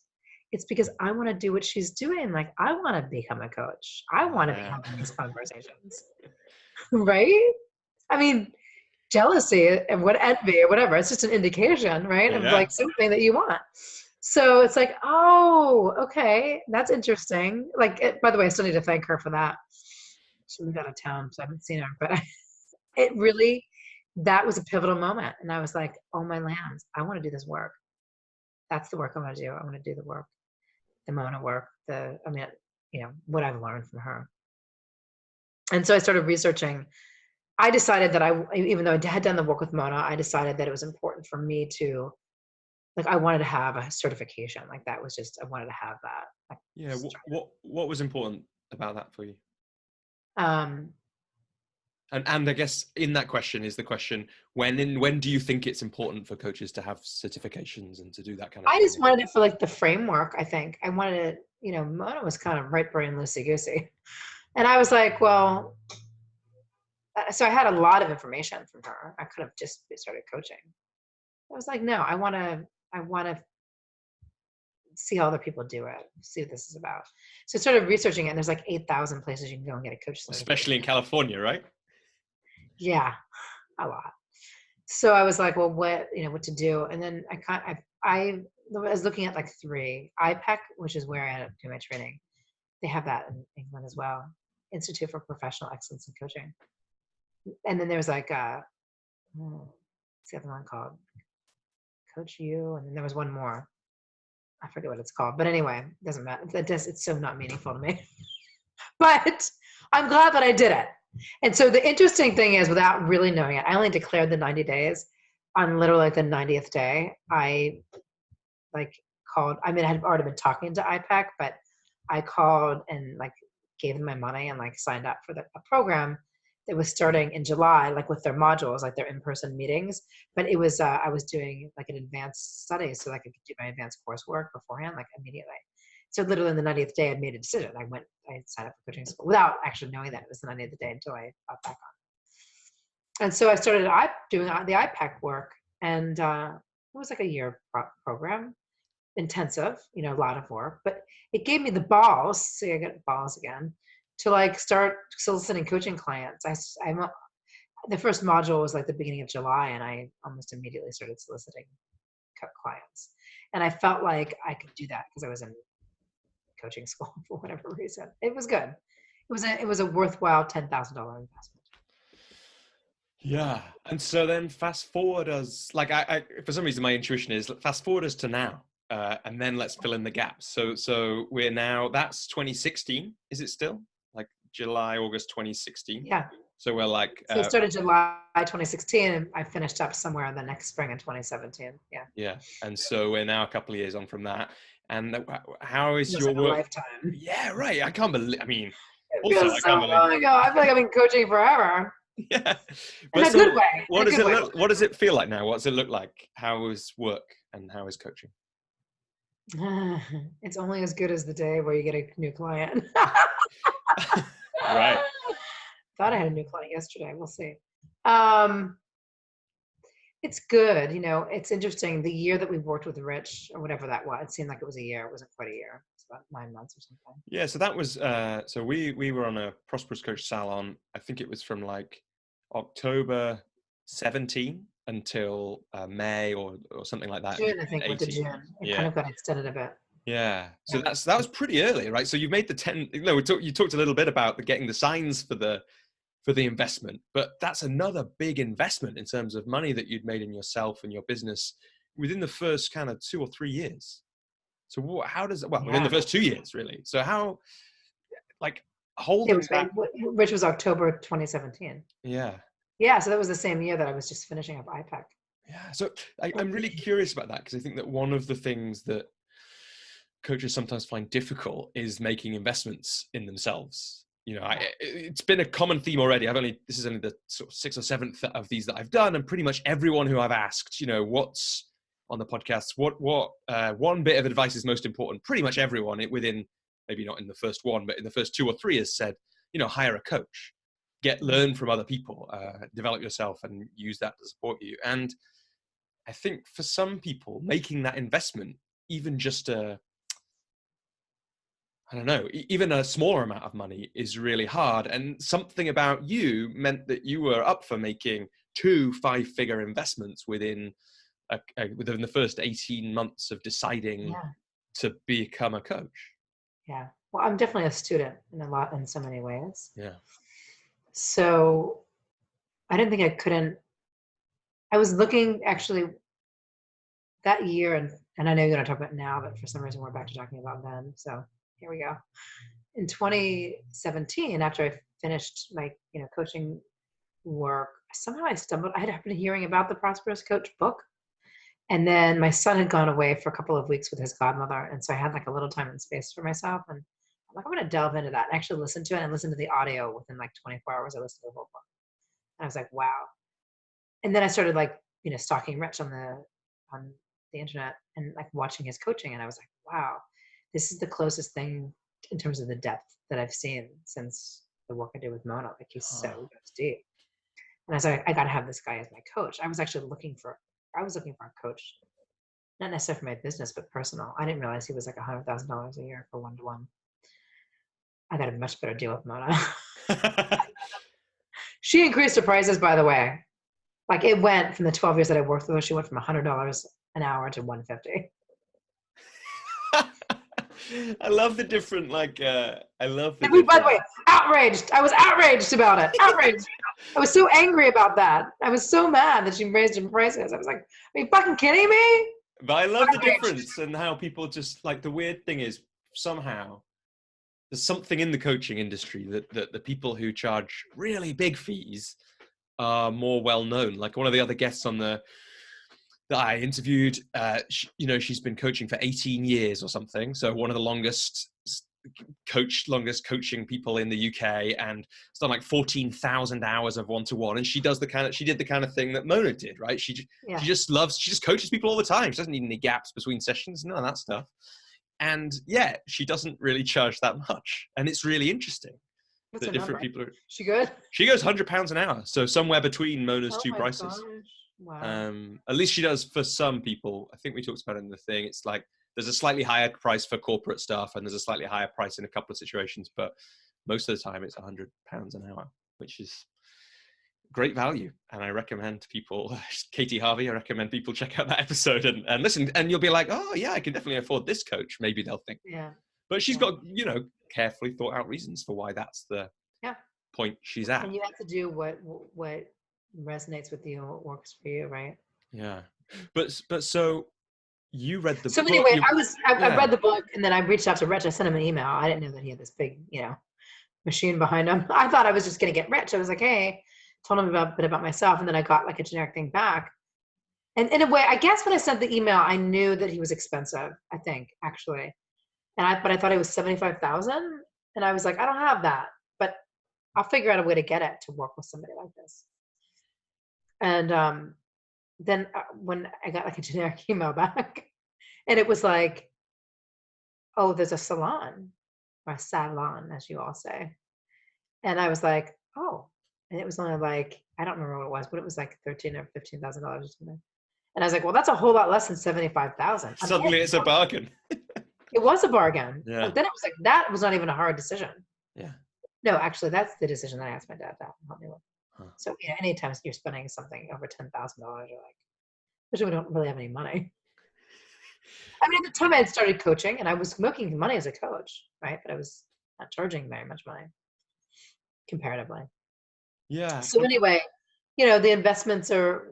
It's because I want to do what she's doing. Like I want to become a coach. I want to be having these conversations. Right? I mean, jealousy and envy or whatever. It's just an indication, right? Of like something that you want. So it's like, oh, okay, that's interesting. Like, by the way, I still need to thank her for that. She moved out of town, so I haven't seen her. But that was a pivotal moment. And I was like, oh my lands, I want to do this work. That's the work I want to do. I want to do the work, the Mona work, what I've learned from her. And so I started researching. I decided that even though I had done the work with Mona, I decided that it was important for me to, like, I wanted to have a certification. Like that was just, I wanted to have that. Like, yeah. What was important about that for you? And I guess in that question is the question, when do you think it's important for coaches to have certifications and to do that kind of thing? I just thing? wanted it for like the framework, I think. I wanted it, Mona was kind of right brain, loosey-goosey. And I was like, well, so I had a lot of information from her. I could have just started coaching. I was like, no, I want to see how other people do it, see what this is about. So I started researching it, and there's like 8,000 places you can go and get a coach certification. Especially in California, right? Yeah, a lot. So I was like, well, what to do? And then I was looking at like 3. IPEC, which is where I ended up doing my training. They have that in England as well. Institute for Professional Excellence in Coaching. And then there was like, what's the other one called? Coach U. And then there was one more. I forget what it's called, but anyway, it doesn't matter. It's so not meaningful to me. But I'm glad that I did it. And so the interesting thing is, without really knowing it, I only declared the 90 days. On literally like the 90th day, I called. I mean, I had already been talking to IPEC, but I called and like gave them my money and like signed up for a program that was starting in July, like with their modules, like their in-person meetings. But it was, I was doing like an advanced study so I could do my advanced coursework beforehand, like immediately. So literally on the 90th day, I made a decision. I signed up for coaching school without actually knowing that it was the 90th day until I got back on. And so I started doing the IPEC work, and it was like a year program, intensive, a lot of work, but it gave me the balls, see, I got balls again, to like start soliciting coaching clients. The first module was like the beginning of July, and I almost immediately started soliciting clients. And I felt like I could do that because I was in coaching school for whatever reason. It was good. It was a worthwhile $10,000 investment. Yeah. And so then fast forward us, like I for some reason my intuition is fast forward us to now, and then let's fill in the gaps. So we're now, that's 2016, is it still? Like July, August 2016? Yeah. So we're like... So it started July 2016, and I finished up somewhere in the next spring in 2017. Yeah. Yeah. And so we're now a couple of years on from that. And how is your Like a work? lifetime. Yeah, right. I can't believe, I mean, It also, feels I so can't believe... long ago. I feel like I've been coaching forever. Yeah. In a good way. What does it feel like now? What does it look like? How is work and how is coaching? It's only as good as the day where you get a new client. Right. Thought I had a new client yesterday. We'll see. It's good. It's interesting. The year that we worked with Rich, or whatever that was, it seemed like it was a year. It wasn't quite a year. It's about 9 months or something. Yeah. So that was, so we were on a Prosperous Coach Salon. I think it was from like October 17 until May or something like that. June, I think, went to June. It kind of got extended a bit. Yeah. So that was pretty early, right? So you made the 10, you talked a little bit about getting the signs for the investment, but that's another big investment in terms of money that you'd made in yourself and your business within the first kind of 2 or 3 years. So how does it, within the first 2 years, really. So how, like, holding that. Which was October 2017. Yeah. Yeah. So that was the same year that I was just finishing up IPEC. Yeah. So I'm really curious about that, because I think that one of the things that coaches sometimes find difficult is making investments in themselves. It's been a common theme already. This is only the sort of 6th or 7th of these that I've done, and pretty much everyone who I've asked, what's on the podcast, what one bit of advice is most important. Pretty much everyone within, maybe not in the first one, but in the first 2 or 3 has said, hire a coach, learn from other people, develop yourself, and use that to support you. And I think for some people, making that investment, even just even a smaller amount of money is really hard. And something about you meant that you were up for making 2 5-figure investments within the first 18 months of deciding to become a coach. Yeah. Well, I'm definitely a student in so many ways. Yeah. So I didn't think I couldn't. I was looking actually that year, and I know you're going to talk about it now, but for some reason we're back to talking about then. So here we go. In 2017, after I finished my coaching work, somehow I had happened hearing about the Prosperous Coach book. And then my son had gone away for a couple of weeks with his godmother. And so I had like a little time and space for myself. And I'm like, I'm going to delve into that and actually listen to it, and listen to the audio within like 24 hours. I listened to the whole book. And I was like, wow. And then I started stalking Rich on the internet and like watching his coaching. And I was like, wow, this is the closest thing in terms of the depth that I've seen since the work I did with Mona. Like, he's so goes deep. And I was like, I got to have this guy as my coach. I was actually looking for a coach, not necessarily for my business, but personal. I didn't realize he was like $100,000 a year for one-to-one. I got a much better deal with Mona. She increased her prices, by the way. Like, it went from the 12 years that I worked with her, she went from $100 an hour to $150. I love the different, by the way, outraged. I was outraged about it. Outraged. I was so angry about that. I was so mad that she raised her prices. I was like, are you fucking kidding me? But I love the difference and how people just, like, the weird thing is somehow there's something in the coaching industry that the people who charge really big fees are more well known. Like, one of the other guests that I interviewed, she's been coaching for 18 years or something. So one of the longest coaching people in the UK, and it's done like 14,000 hours of one-to-one. And she did the kind of thing that Mona did, right? She just coaches people all the time. She doesn't need any gaps between sessions, none of that stuff. And she doesn't really charge that much. And it's really interesting. What's that different people are. She good? She goes £100 an hour. So somewhere between Mona's 2 prices. Gosh. Wow. At least she does for some people. I think we talked about it in the thing. It's like there's a slightly higher price for corporate stuff, and there's a slightly higher price in a couple of situations, but most of the time it's £100 an hour, which is great value. And I recommend people, Katie Harvey, I recommend people check out that episode and listen, and you'll be like, oh yeah, I can definitely afford this coach. Maybe they'll think. Yeah. But she's got, carefully thought out reasons for why that's the point she's at. And you have to do what resonates with you, what works for you, right? Yeah. But so you read the so book. anyway, I read the book, and then I reached out to Rich. I sent him an email. I didn't know that he had this big, machine behind him. I thought I was just going to get rich. I was like, hey, told him a bit about myself, and then I got like a generic thing back. And in a way, I guess when I sent the email, I knew that he was expensive, I think, actually. But I thought it was $75,000. And I was like, I don't have that, but I'll figure out a way to get it to work with somebody like this. And then when I got like a generic email back, and it was like, oh, there's a salon, or a salon, as you all say. And I was like, oh, and it was only like, I don't remember what it was, but it was like $13,000 or $15,000 or something. And I was like, well, that's a whole lot less than $75,000. Suddenly it's a bargain. It was a bargain. Yeah. But then it was like, that was not even a hard decision. Yeah. No, actually, that's the decision that I asked my dad to help me with. Huh. So anytime you're spending something over $10,000, you're like, especially we don't really have any money. I mean, at the time I had started coaching, and I was making money as a coach, right? But I was not charging very much money comparatively. Yeah. So anyway, the investments are,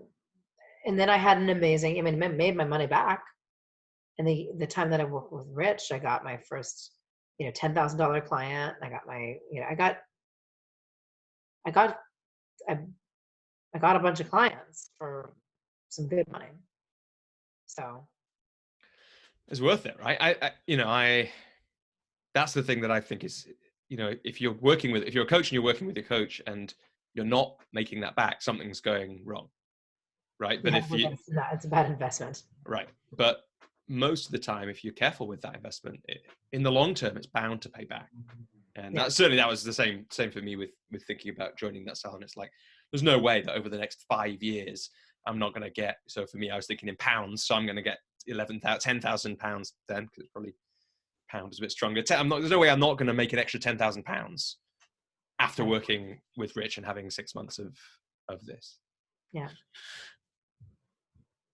and then I had an amazing, I made my money back. And the time that I worked with Rich, I got my first, $10,000 client. I got my, I got a bunch of clients for some good money. So it's worth it, right? I that's the thing that I think is, if you're a coach and you're working with your coach and you're not making that back, something's going wrong, right? But it's a bad investment, right? But most of the time, if you're careful with that investment, in the long term, it's bound to pay back. And that was the same for me with thinking about joining that salon. It's like, there's no way that over the next 5 years, I'm not going to get, so for me, I was thinking in pounds, so I'm going to get 10,000 pounds then, because it's probably pound is a bit stronger. There's no way I'm not going to make an extra 10,000 pounds after working with Rich and having 6 months of this. Yeah.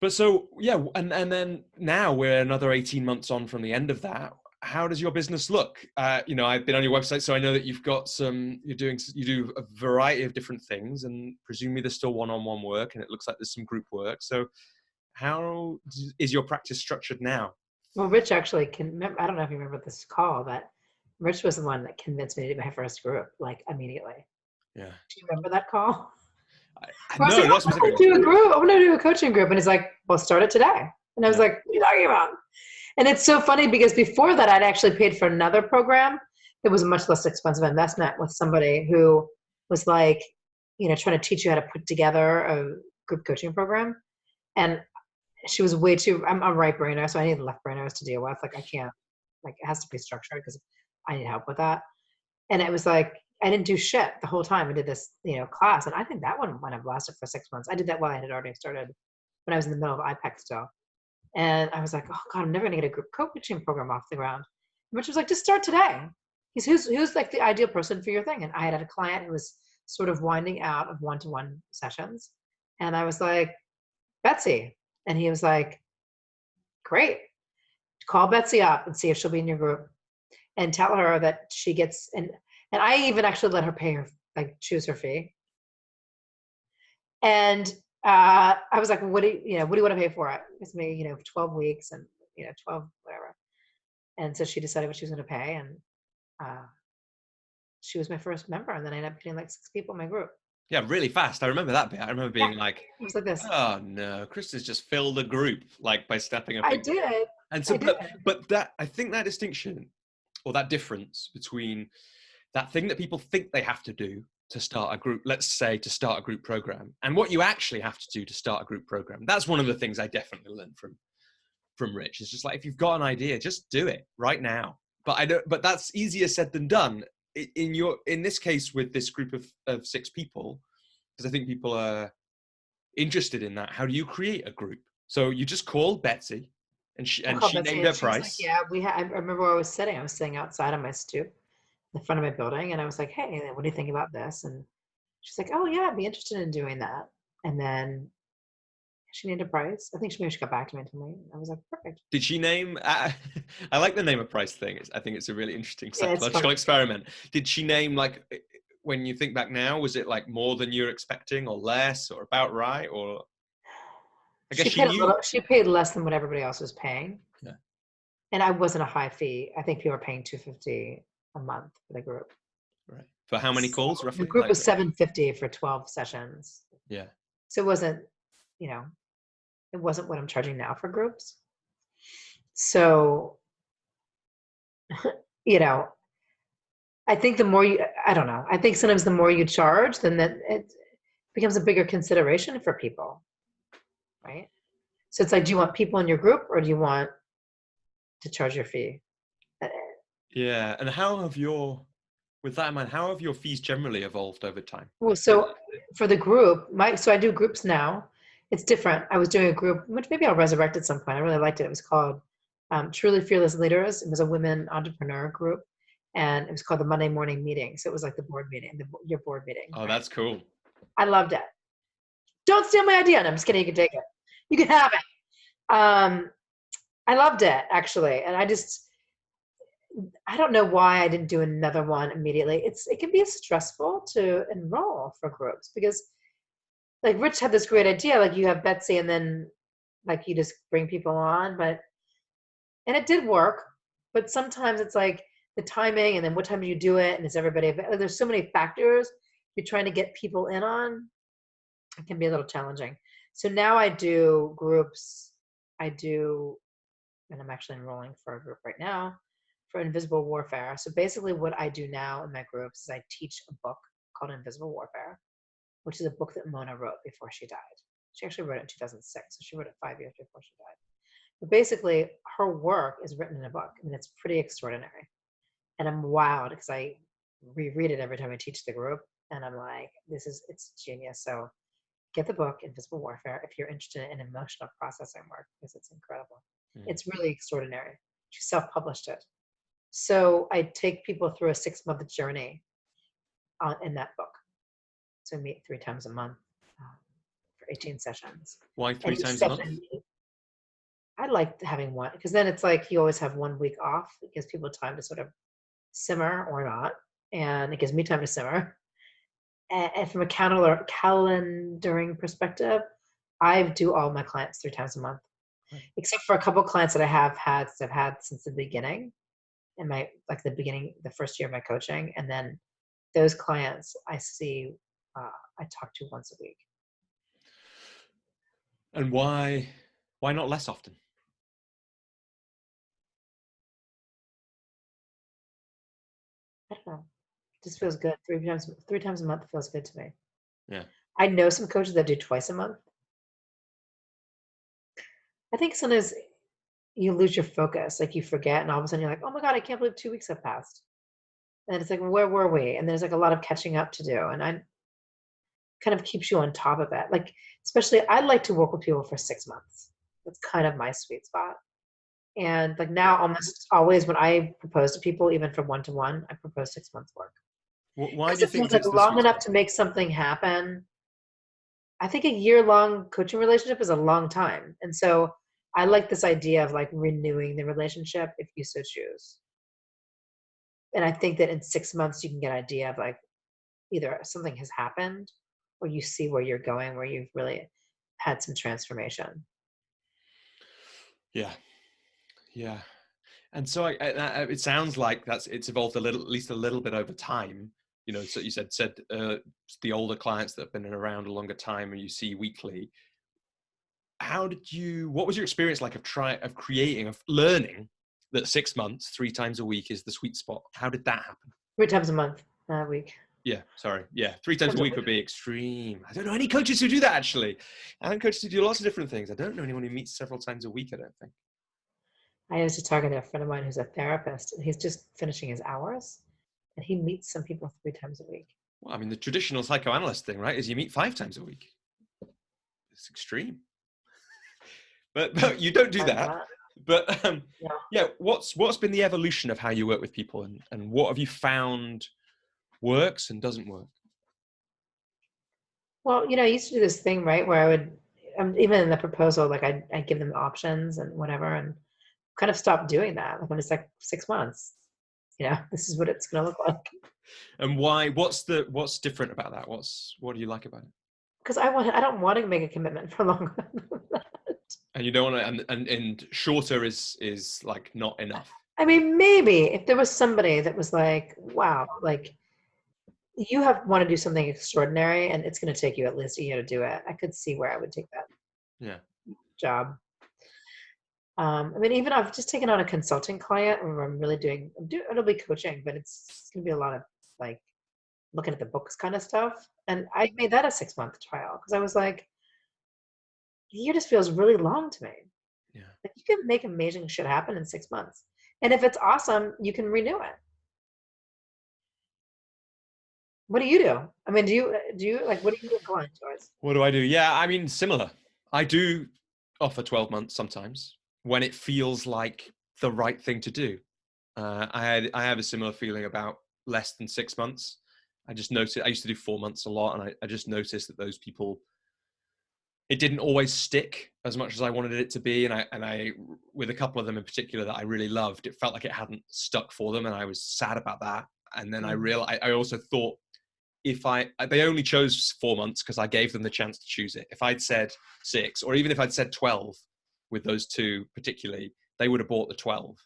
But so, yeah, and then now we're another 18 months on from the end of that. How does your business look? I've been on your website, so I know that you've got you do a variety of different things, and presumably there's still one-on-one work, and it looks like there's some group work. So how is your practice structured now? Well, Rich actually I don't know if you remember this call, but Rich was the one that convinced me to do my first group, like immediately. Yeah. Do you remember that call? No, not specifically. I want to do a coaching group. And he's like, well, start it today. And I was like, what are you talking about? And it's so funny because before that, I'd actually paid for another program that was a much less expensive investment with somebody who was like, trying to teach you how to put together a group coaching program. And she was I'm a right brainer, so I need left brainers to deal with. Like, I can't, it has to be structured because I need help with that. And it was like, I didn't do shit the whole time. I did this, class. And I think that one might have lasted for 6 months. I did that while I had already started when I was in the middle of IPEC still. And I was like, oh God, I'm never going to get a group coaching program off the ground. And Rich was like, just start today. Who's like the ideal person for your thing? And I had a client who was sort of winding out of one-to-one sessions. And I was like, Betsy. And he was like, great. Call Betsy up and see if she'll be in your group and tell her that she gets, and I even actually let her pay her, choose her fee. And I was like, well, what do you want to pay for it? It's me, 12 weeks and, 12, whatever. And so she decided what she was going to pay. And she was my first member. And then I ended up getting 6 people in my group. Yeah, really fast. I remember that bit. I remember being it was like this. Oh no, Kristen's just filled the group by stepping up. I did. And so, but that, I think that distinction or that difference between that thing that people think they have to do to start a group, let's say to start a group program, and what you actually have to do to start a group program. That's one of the things I definitely learned from Rich. It's just like, if you've got an idea, just do it right now. But that's easier said than done. In this case with this group of 6 people, because I think people are interested in that. How do you create a group? So you just called Betsy and she named her price. Like, I remember where I was sitting. I was sitting outside on my stoop in the front of my building, and I was like, hey, what do you think about this? And she's like, oh yeah, I'd be interested in doing that. And then She named a price. I think maybe she got back to me and told me. I was like, perfect. Did she name, I like the name a price thing. I think it's a really interesting Yeah, it's psychological fun. experiment. Did she name, like, when you think back now, was it like more than you're expecting or less or about right? Or I guess she knew. She paid less than what everybody else was paying. Yeah. And I wasn't a high fee. I think people were paying $250 a month for the group. Right. For how many calls So roughly? the group Like, was $750 for 12 sessions. yeah. So it wasn't, you know, it wasn't what I'm charging now for groups. So, you know, I think the more I don't know. I think sometimes the more you charge, then that it becomes a bigger consideration for people, right? So it's like, do you want people in your group or do you want to charge your fee? Yeah. And with that in mind, how have your fees generally evolved over time? Well, so for the group, so I do groups now. It's different. I was doing a group, which maybe I'll resurrect at some point. I really liked it. It was called Truly Fearless Leaders. It was a women entrepreneur group, and it was called the Monday Morning Meeting. So it was like the board meeting, your board meeting. Oh, right? that's cool. I loved it. Don't steal my idea. No, I'm just kidding. You can take it. You can have it. I loved it actually, and I don't know why I didn't do another one immediately. It can be stressful to enroll for groups because like Rich had this great idea, like you have Betsy and then like you just bring people on, and it did work, but sometimes it's like the timing and then what time do you do it and is everybody, there's so many factors you're trying to get people in on. It can be a little challenging. So now I do groups. And I'm actually enrolling for a group right now for Invisible Warfare. So basically what I do now in my groups is I teach a book called Invisible Warfare, which is a book that Mona wrote before she died. She actually wrote it in 2006, so she wrote it 5 years before she died. But basically, her work is written in a book, and it's pretty extraordinary. And I'm wowed because I reread it every time I teach the group, and I'm like, it's genius. So get the book, Invisible Warfare, if you're interested in emotional processing work, because it's incredible. It's really extraordinary. She self-published it. So I take people through a 6-month journey in that book. So we meet 3 times a month for 18 sessions. Why 3 times a month? I like having one because then it's like you always have 1 week off. It gives people time to sort of simmer or not, and it gives me time to simmer. And from a calendaring perspective, I do all my clients 3 times a month, except for a couple clients that I've had since the beginning, in the first year of my coaching, and then those clients I talk to once a week. And why not less often? I don't know. It just feels good. 3 times a month feels good to me. Yeah. I know some coaches that do twice a month. I think sometimes you lose your focus, like you forget, and all of a sudden you're like, oh my God, I can't believe 2 weeks have passed. And it's like, well, where were we? And there's like a lot of catching up to do. And I kind of keeps you on top of it. Like, especially I like to work with people for 6 months. That's kind of my sweet spot. And like now almost always when I propose to people, even for one-to-one, I propose 6 months work. Why do you think it's like long enough to make something happen? I think a year-long coaching relationship is a long time. And so I like this idea of like renewing the relationship if you so choose. And I think that in 6 months you can get an idea of like either something has happened or you see where you're going, where you've really had some transformation. Yeah. Yeah. And so it sounds like it's evolved at least a little bit over time. You know, so you said the older clients that have been around a longer time and you see weekly. What was your experience like of learning that 6 months, 3 times a week is the sweet spot? How did that happen? 3 times a month, a week. Yeah, sorry. Yeah, 3 times a week would be extreme. I don't know any coaches who do that, actually. I know coaches who do lots of different things. I don't know anyone who meets several times a week, I don't think. I was just talking to a friend of mine who's a therapist, and he's just finishing his hours, and he meets some people 3 times a week. Well, I mean, the traditional psychoanalyst thing, right, is you meet 5 times a week. It's extreme. But you don't do that. But yeah, what's been the evolution of how you work with people, and what have you found works and doesn't work? Well, I used to do this thing, right, where even in the proposal, like I give them options and whatever, and kind of stopped doing that. Like when it's like 6 months, this is what it's going to look like. And why? What's different about that? What do you like about it? Because I don't want to make a commitment for longer than that. And you don't want to, and shorter is like not enough. I mean, maybe if there was somebody that was like, wow, like you want to do something extraordinary and it's going to take you at least a year to do it, I could see where I would take that job. I mean, even I've just taken on a consulting client where I'm really it'll be coaching, but it's going to be a lot of like looking at the books kind of stuff. And I made that a 6-month trial because I was like, the year just feels really long to me. Yeah. Like you can make amazing shit happen in 6 months. And if it's awesome, you can renew it. What do you do? I mean, do you like, what do you do client choice? What do I do? Yeah, I mean, similar. I do offer 12 months sometimes when it feels like the right thing to do. I have a similar feeling about less than 6 months. I just noticed, I used to do 4 months a lot, and I just noticed that those people, it didn't always stick as much as I wanted it to be. And I, with a couple of them in particular that I really loved, it felt like it hadn't stuck for them. And I was sad about that. And then I realized, I also thought, they only chose 4 months because I gave them the chance to choose it. If I'd said 6, or even if I'd said 12 with those two particularly, they would have bought the 12.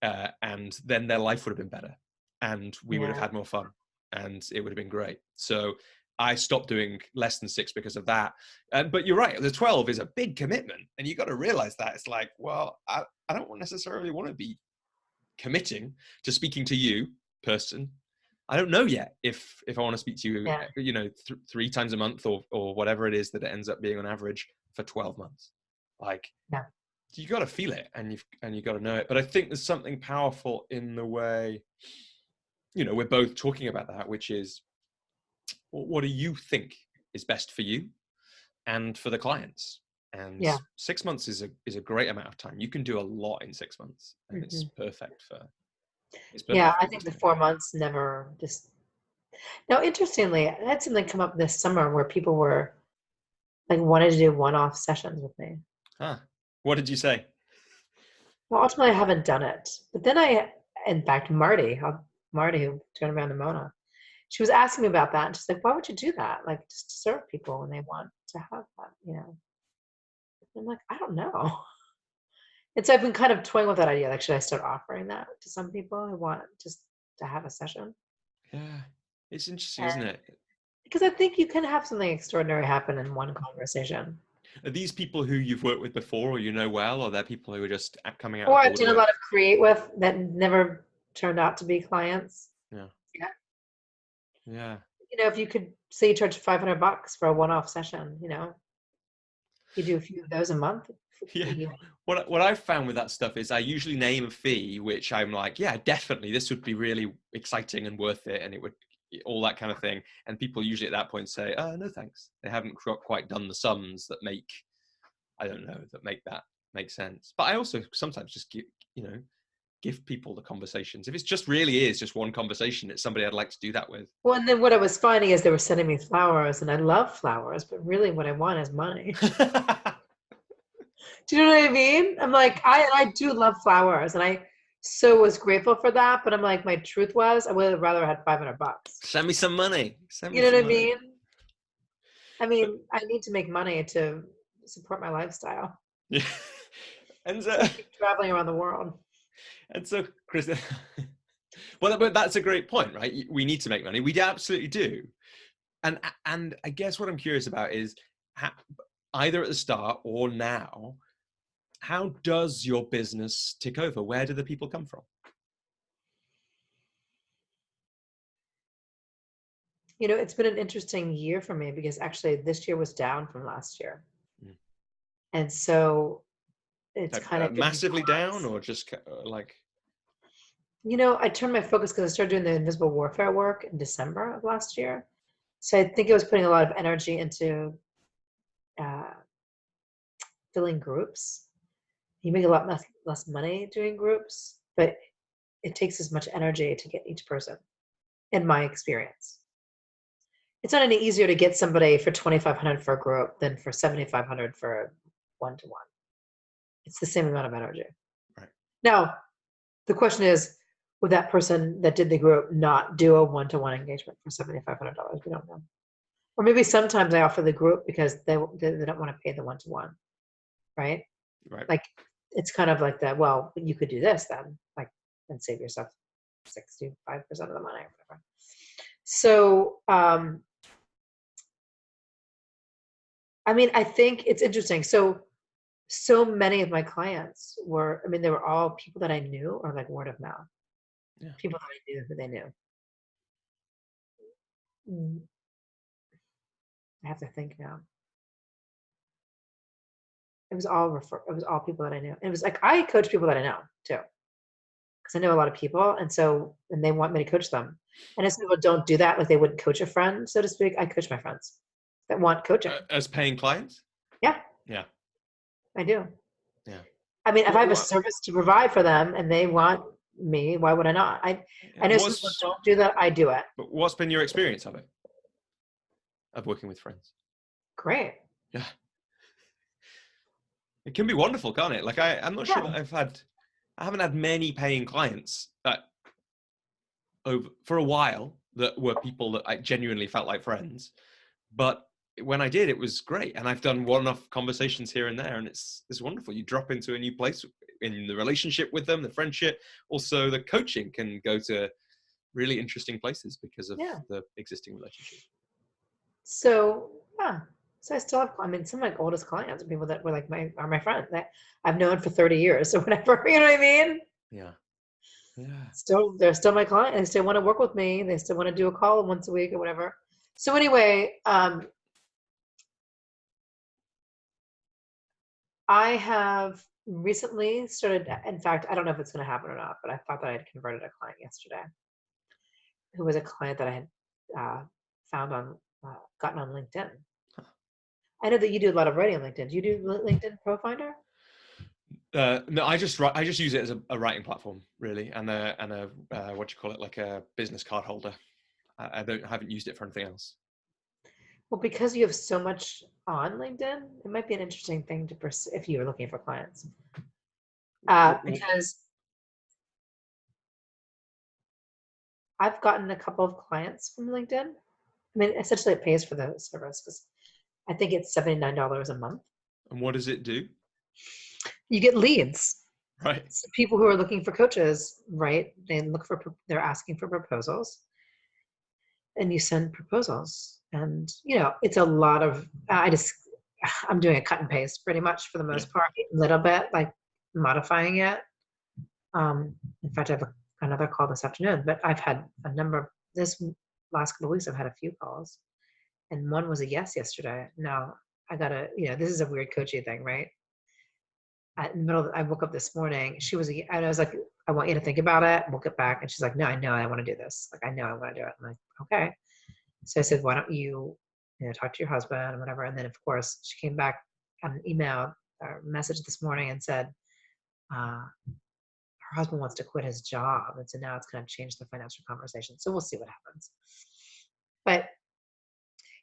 And then their life would have been better and we would have had more fun and it would have been great. So I stopped doing less than 6 because of that. But you're right, the 12 is a big commitment and you got to realize that. It's like, well, I don't necessarily want to be committing to speaking to you, person. I don't know yet if I want to speak to you, 3 times a month or whatever it is that it ends up being on average for 12 months. Like, you got to feel it and you got to know it. But I think there's something powerful in the way, we're both talking about that, which is, what do you think is best for you and for the clients? And 6 months is a great amount of time. You can do a lot in 6 months, and it's perfect for. I think the 4 months never just. Now, interestingly, I had something come up this summer where people were like wanted to do one-off sessions with me. What did you say? Well, ultimately, I haven't done it. But then in fact, Marty, who turned around to Mona, she was asking me about that. And she's like, why would you do that? Like, just to serve people when they want to have that, I'm like, I don't know. And so I've been kind of toying with that idea. Like, should I start offering that to some people who want just to have a session? Yeah, it's interesting, isn't it? Because I think you can have something extraordinary happen in one conversation. Are these people who you've worked with before or well, or they're people who are just coming out? Or I've done a lot of create with that never turned out to be clients. Yeah. If you could say you charge $500 for a one-off session, you do a few of those a month. Yeah. What I've found with that stuff is I usually name a fee, which I'm like, yeah, definitely, this would be really exciting and worth it, and it would, all that kind of thing. And people usually at that point say, no thanks. They haven't quite done the sums that make, I don't know, that make sense. But I also sometimes just give people the conversations. If it's just one conversation, it's somebody I'd like to do that with. Well, and then what I was finding is they were sending me flowers, and I love flowers, but really what I want is money. Do you know what I mean? I'm like, I do love flowers, and I so was grateful for that, but I'm like, my truth was I would have rather had $500. Send me some money. You know what I mean? I mean, I need to make money to support my lifestyle. Yeah. And keep traveling around the world. And so, Kristen, well, but that's a great point, right? We need to make money. We absolutely do. And I guess what I'm curious about is either at the start or now, how does your business tick over? Where do the people come from? It's been an interesting year for me because actually this year was down from last year. And so it's kind of massively down, or just like, I turned my focus because I started doing the invisible warfare work in December of last year. So I think I was putting a lot of energy into filling groups. You make a lot less money doing groups, but it takes as much energy to get each person, in my experience. it's not any easier to get somebody for 2,500 for a group than for 7,500 for a one-to-one. It's the same amount of energy. Right. Now, the question is, would that person that did the group not do a one-to-one engagement for $7,500? We don't know. Or maybe sometimes I offer the group because they don't want to pay the one-to-one, right? Right. Like, it's kind of like that, well, you could do this then, like, and save yourself 65% of the money or whatever. So, I mean, I think it's interesting. So many of my clients were, I mean, they were all people that I knew or like word of mouth. Yeah. People that I knew who they knew. I have to think now. It was all people that I knew. It was like, I coach people that I know too. Because I know a lot of people. And they want me to coach them. And as people don't do that, like they wouldn't coach a friend, so to speak. I coach my friends that want coaching. As paying clients? Yeah. Yeah. I do. Yeah. I mean, if I have a service to provide for them and they want me, why would I not? I know some people don't do that. I do it. But what's been your experience of it? Of working with friends? Great. Yeah. It can be wonderful, can't it? Like I'm not sure that I haven't had many paying clients that for a while that were people that I genuinely felt like friends. But when I did, it was great. And I've done one-off conversations here and there, and it's wonderful. You drop into a new place in the relationship with them, the friendship. Also, the coaching can go to really interesting places because of the existing relationship. So, so I still have, I mean, some of my oldest clients are people that were like are my friends that I've known for 30 years or whatever, you know what I mean? Yeah. Yeah. They're still my client. They still want to work with me. They still want to do a call once a week or whatever. So anyway, I have recently started, in fact, I don't know if it's going to happen or not, but I thought that I had converted a client yesterday who was a client that I had gotten on LinkedIn. I know that you do a lot of writing on LinkedIn. Do you do LinkedIn Pro Finder? No, I just use it as a writing platform, really, and a what do you call it, like a business card holder. I haven't used it for anything else. Well, because you have so much on LinkedIn, it might be an interesting thing to pursue if you're looking for clients. Because I've gotten a couple of clients from LinkedIn. I mean, essentially it pays for the service because I think it's $79 a month. And what does it do? You get leads. Right. So people who are looking for coaches, right? They're asking for proposals, and you send proposals. And it's a lot of. I'm doing a cut and paste pretty much for the most part, a little bit like modifying it. In fact, I have another call this afternoon, but I've had a number this last couple of weeks. I've had a few calls, and one was a yes yesterday. Now I gotta, this is a weird coaching thing, right? I woke up this morning. And I was like, I want you to think about it. We'll get back. And she's like, no, I know I want to do this. Like, I know I want to do it. I'm like, okay. So I said, why don't you, talk to your husband and whatever. And then of course she came back on an email or message this morning and said, her husband wants to quit his job. And so now it's going to change the financial conversation. So we'll see what happens. But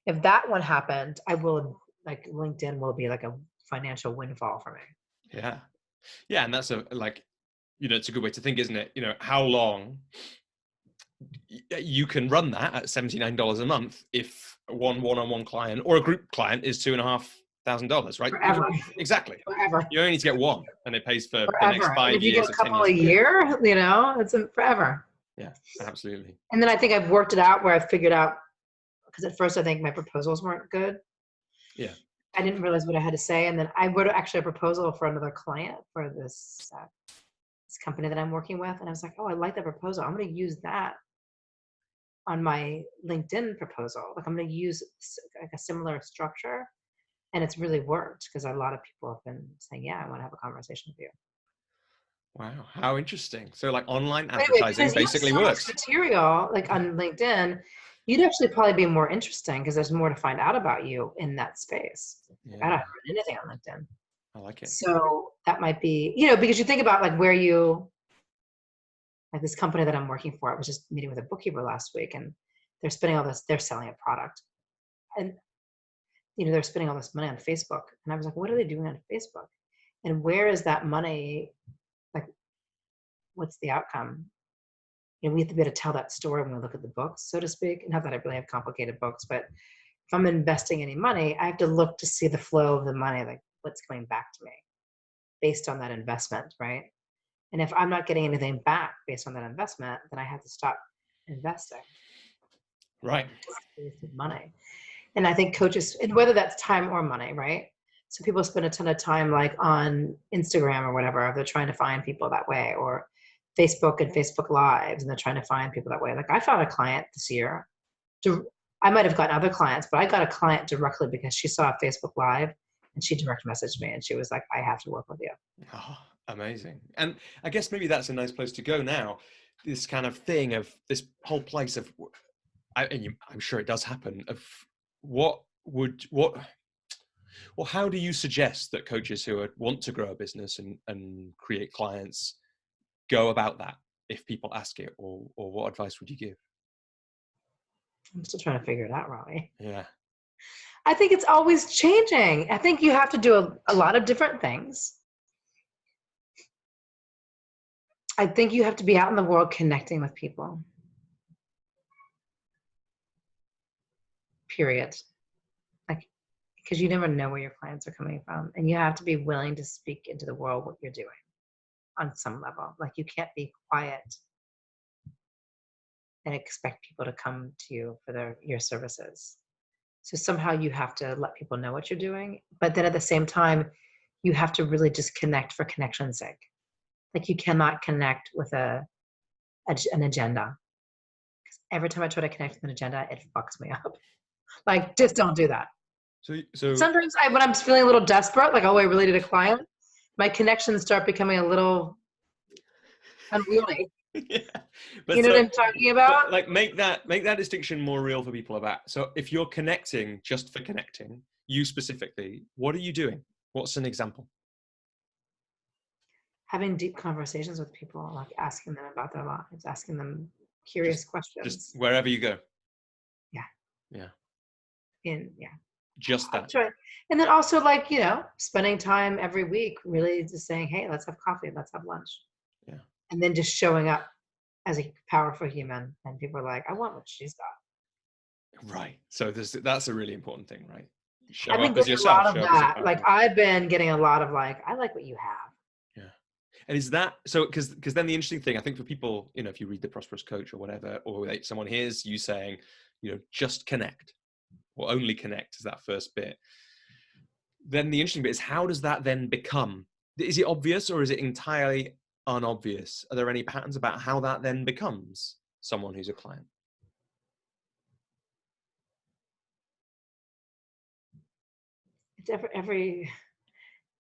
if that one happened, LinkedIn will be like a financial windfall for me. Yeah. Yeah. And that's it's a good way to think, isn't it? How long you can run that at $79 a month if one-on-one client or a group client is $2,500, right? Forever. Exactly. Forever. You only need to get one, and it pays for forever. the next 5 years. If you get a couple a year, it's forever. Yeah, absolutely. And then I think I've worked it out where I've figured out, because at first I think my proposals weren't good. Yeah. I didn't realize what I had to say. And then I wrote actually a proposal for another client for this company that I'm working with. And I was like, oh, I like that proposal. I'm going to use that on my LinkedIn proposal. Like I'm going to use like a similar structure. And it's really worked because a lot of people have been saying, yeah, I want to have a conversation with you. Wow, how interesting. So like online advertising basically works. Material like on LinkedIn, you'd actually probably be more interesting because there's more to find out about you in that space. Yeah. I don't have anything on LinkedIn. I like it. So that might be, because you think about like like this company that I'm working for, I was just meeting with a bookkeeper last week, and they're spending all this, they're selling a product. And, they're spending all this money on Facebook. And I was like, what are they doing on Facebook? And where is that money? Like, what's the outcome? We have to be able to tell that story when we look at the books, so to speak. Not that I really have complicated books, but if I'm investing any money, I have to look to see the flow of the money, like what's coming back to me based on that investment, right? And if I'm not getting anything back based on that investment, then I have to stop investing. Right. Wasted money. And I think coaches, and whether that's time or money, right? So people spend a ton of time like on Instagram or whatever, they're trying to find people that way, or Facebook and Facebook Lives, and they're trying to find people that way. Like I found a client this year. I might have gotten other clients, but I got a client directly because she saw a Facebook Live and she direct messaged me and she was like, I have to work with you. Oh, amazing. And I guess maybe that's a nice place to go now. This kind of thing of this whole place of, I'm sure it does happen, of how do you suggest that coaches who want to grow a business and create clients go about that if people ask it, or what advice would you give? I'm still trying to figure it out, Robbie. Yeah. I think it's always changing. I think you have to do a lot of different things. I think you have to be out in the world connecting with people. Period. Like, because you never know where your clients are coming from. And you have to be willing to speak into the world what you're doing on some level. Like you can't be quiet and expect people to come to you for your services. So somehow you have to let people know what you're doing. But then at the same time, you have to really just connect for connection's sake. Like you cannot connect with an agenda. Because every time I try to connect with an agenda, it fucks me up. Like, just don't do that. So sometimes when I'm feeling a little desperate, like, oh, I really need a client, my connections start becoming a little unwieldy. Yeah. You know what I'm talking about? Like make that distinction more real for people about. So if you're connecting just for connecting, you specifically, what are you doing? What's an example? Having deep conversations with people, like asking them about their lives, asking them curious questions. Just wherever you go. Yeah. Yeah. Just that. And then also like, spending time every week really just saying, hey, let's have coffee, let's have lunch. Yeah. And then just showing up as a powerful human, and people are like, I want what she's got. Right. So that's a really important thing, right? Show I've been up as getting yourself. a lot of that. Like I've been getting a lot of like, I like what you have. Yeah. And is that so? Because then the interesting thing, I think for people, if you read The Prosperous Coach or whatever, or someone hears you saying, just connect, or only connect is that first bit. Then the interesting bit is, how does that then become? Is it obvious or is it entirely unobvious? Are there any patterns about how that then becomes someone who's a client? It's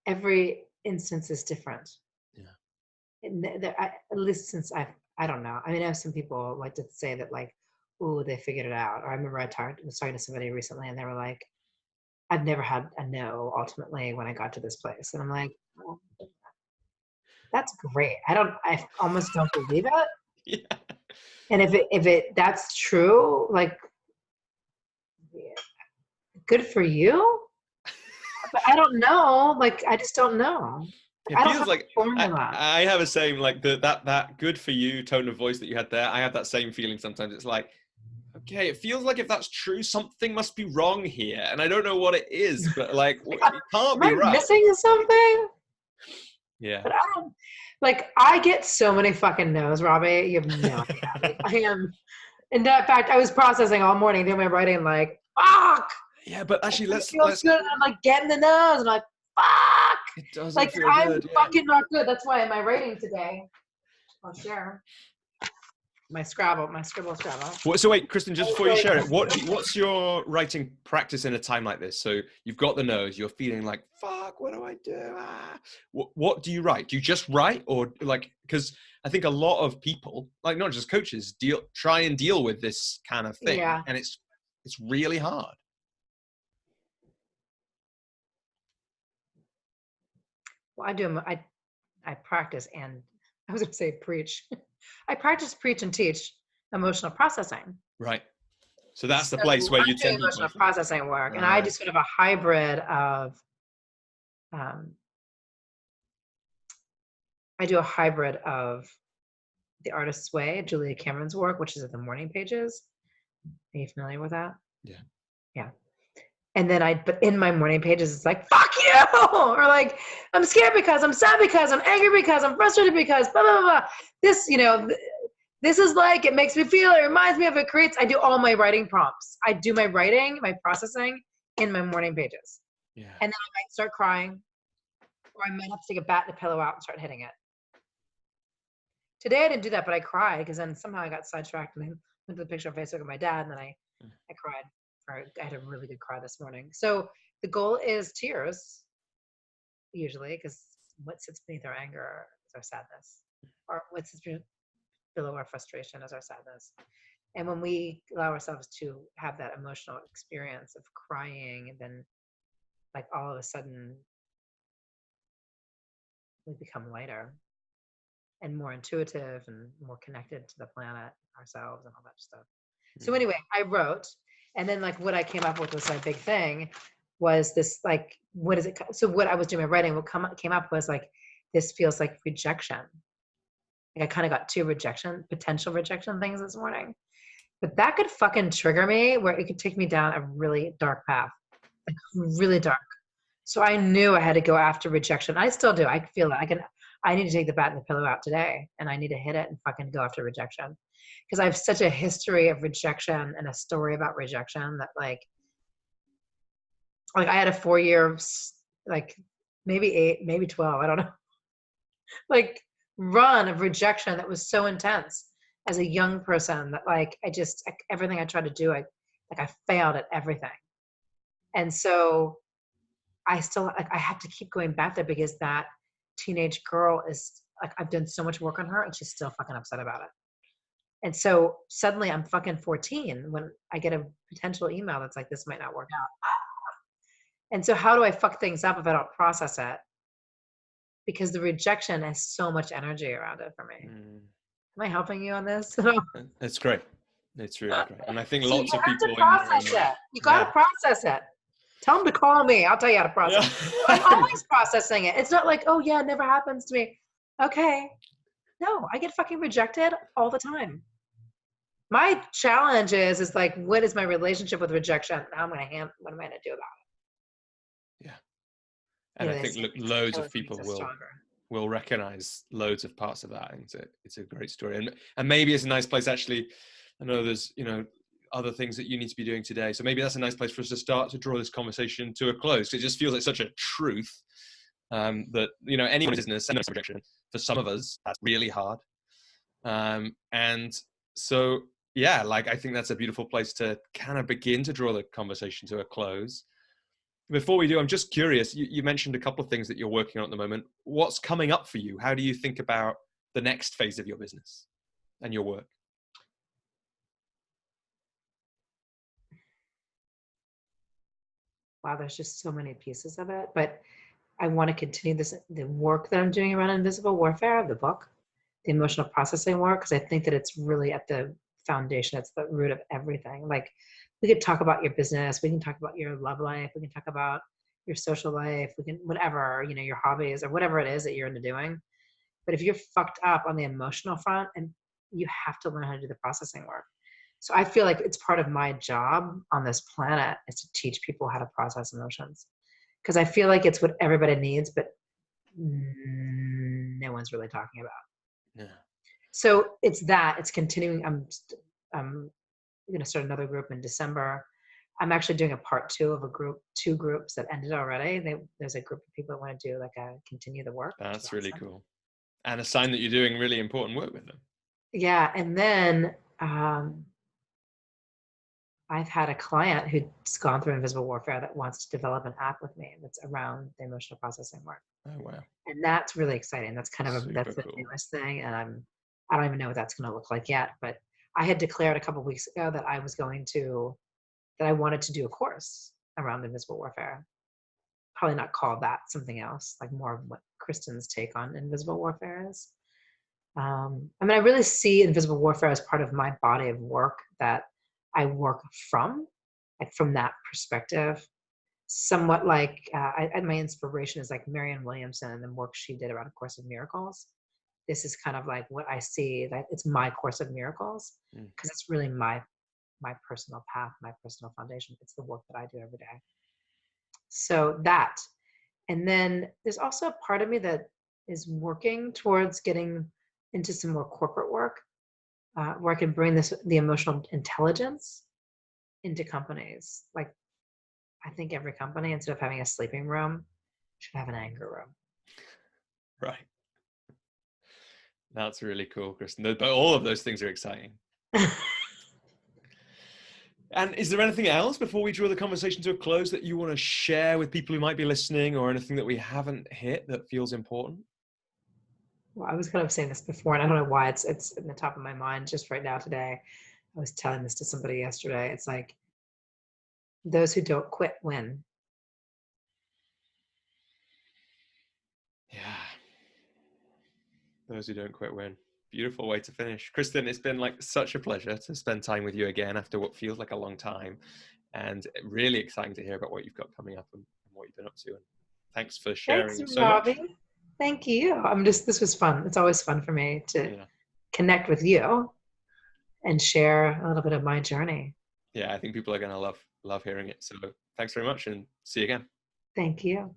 every instance is different. Yeah. At least since I don't know. I mean, I have some people like to say that like, oh, they figured it out. Or I remember I was talking to somebody recently and they were like, I've never had a no ultimately when I got to this place. And I'm like, oh, that's great. I almost don't believe it. Yeah. And if that's true, like, good for you. But I don't know. Like, I just don't know. It feels like I have a same, like that good for you tone of voice that you had there. I have that same feeling sometimes. It's like, okay, it feels like if that's true, something must be wrong here. And I don't know what it is, but like, it can't be right. Missing something? Yeah. But I get so many fucking no's, Robbie. You have no idea. I am. In fact, I was processing all morning, doing my writing, like, fuck. Yeah, but actually, let's good. I'm like getting the nose, and I'm like, fuck. It doesn't like feel I'm good. fucking not good. That's why in my writing today, I'll share my scribble. So wait, Kristen, just before you share it, what's your writing practice in a time like this? So you've got the nose, you're feeling like, fuck, what do I do? What do you write? Do you just write, or like, because I think a lot of people, like not just coaches, try and deal with this kind of thing, and it's really hard. Well, I practice, and I was going to say preach. I practice, preach, and teach emotional processing. Right. So that's the So place where I'm you doing tend emotional people. processing work, and I do sort of a hybrid of, I do a hybrid of The Artist's Way, Julia Cameron's work, which is at the morning pages. Are you familiar with that? Yeah. Yeah. And then but in my morning pages, it's like, fuck you! Or like, I'm scared because, I'm sad because, I'm angry because, I'm frustrated because, blah, blah, blah, blah. This, this is like, it makes me feel, it reminds me of, it creates, I do all my writing prompts. I do my writing, my processing in my morning pages. Yeah. And then I might start crying, or I might have to take a bat and a pillow out and start hitting it. Today I didn't do that, but I cried because then somehow I got sidetracked and I went to the picture on Facebook of my dad, and then I cried. I had a really good cry this morning. So the goal is tears, usually, because what sits beneath our anger is our sadness, or what sits below our frustration is our sadness. And when we allow ourselves to have that emotional experience of crying, and then like all of a sudden we become lighter and more intuitive and more connected to the planet, ourselves, and all that stuff. So anyway, I wrote, and then like what I came up with was my big thing was this, like, what is it? So what I was doing my writing, what came up was like, this feels like rejection. Like I kind of got two potential rejection things this morning, but that could fucking trigger me where it could take me down a really dark path, like really dark. So I knew I had to go after rejection. I still do. I feel it. I need to take the bat and the pillow out today, and I need to hit it and fucking go after rejection. Because I have such a history of rejection and a story about rejection that like I had a 4-year, like maybe 8, maybe 12, I don't know, like run of rejection that was so intense as a young person that like everything I tried to do, I failed at everything. And so I still, like, I have to keep going back there because that teenage girl is like, I've done so much work on her and she's still fucking upset about it. And so suddenly I'm fucking 14 when I get a potential email that's like, this might not work out. And so how do I fuck things up if I don't process it? Because the rejection has so much energy around it for me. Am I helping you on this? It's great. It's really great. And I think So lots of people you have to process it. You got to process it. Tell them to call me. I'll tell you how to process it. I'm always processing it. It's not like, oh yeah, it never happens to me. Okay. No, I get fucking rejected all the time. My challenge is like, what is my relationship with rejection? How am I going to what am I going to do about it? Yeah. And I think loads of people will recognize loads of parts of that. And it's a great story. And maybe it's a nice place, actually. I know there's, other things that you need to be doing today. So maybe that's a nice place for us to start to draw this conversation to a close. It just feels like such a truth that, anyone's business and rejection, for some of us, that's really hard. And so, yeah, like, I think that's a beautiful place to kind of begin to draw the conversation to a close. Before we do, I'm just curious, you mentioned a couple of things that you're working on at the moment. What's coming up for you? How do you think about the next phase of your business and your work? Wow, there's just so many pieces of it, but I want to continue the work that I'm doing around invisible warfare, the book, the emotional processing work, because I think that it's really at the foundation. It's the root of everything. Like, we could talk about your business, we can talk about your love life, we can talk about your social life, we can, whatever, your hobbies or whatever it is that you're into doing. But if you're fucked up on the emotional front, and you have to learn how to do the processing work. So I feel like it's part of my job on this planet is to teach people how to process emotions. Because I feel like it's what everybody needs, but no one's really talking about. Yeah. So it's continuing. I'm going to start another group in December. I'm actually doing a part 2 of two groups that ended already. There's a group of people that want to do continue the work. That's really cool. And a sign that you're doing really important work with them. Yeah. And then I've had a client who's gone through invisible warfare that wants to develop an app with me that's around the emotional processing work. Oh, wow. And that's really exciting. That's kind of that's the newest thing. And I don't even know what that's going to look like yet, but I had declared a couple of weeks ago that I wanted to do a course around invisible warfare. Probably not called that, something else, like more of what Kristen's take on invisible warfare is. I really see invisible warfare as part of my body of work that I work from, like from that perspective. Somewhat like my inspiration is like Marianne Williamson and the work she did around A Course of Miracles. This is kind of like what I see, that it's my Course of Miracles, because it's really my personal path, my personal foundation. It's the work that I do every day. So that, and then there's also a part of me that is working towards getting into some more corporate work, where I can bring the emotional intelligence into companies. Like, I think every company, instead of having a sleeping room, should have an anger room. Right. That's really cool, Kristen. But all of those things are exciting. And is there anything else before we draw the conversation to a close that you want to share with people who might be listening, or anything that we haven't hit that feels important? Well, I was kind of saying this before, and I don't know why it's in the top of my mind just right now today. I was telling this to somebody yesterday. It's like, those who don't quit win. Yeah. Those who don't quit win. Beautiful way to finish. Kristen, it's been like such a pleasure to spend time with you again after what feels like a long time, and really exciting to hear about what you've got coming up and what you've been up to. And thanks for sharing Thanks, so Robbie. much. Thank you. This was fun. It's always fun for me to Yeah. connect with you and share a little bit of my journey. Yeah, I think people are going to love hearing it. So thanks very much, and see you again. Thank you.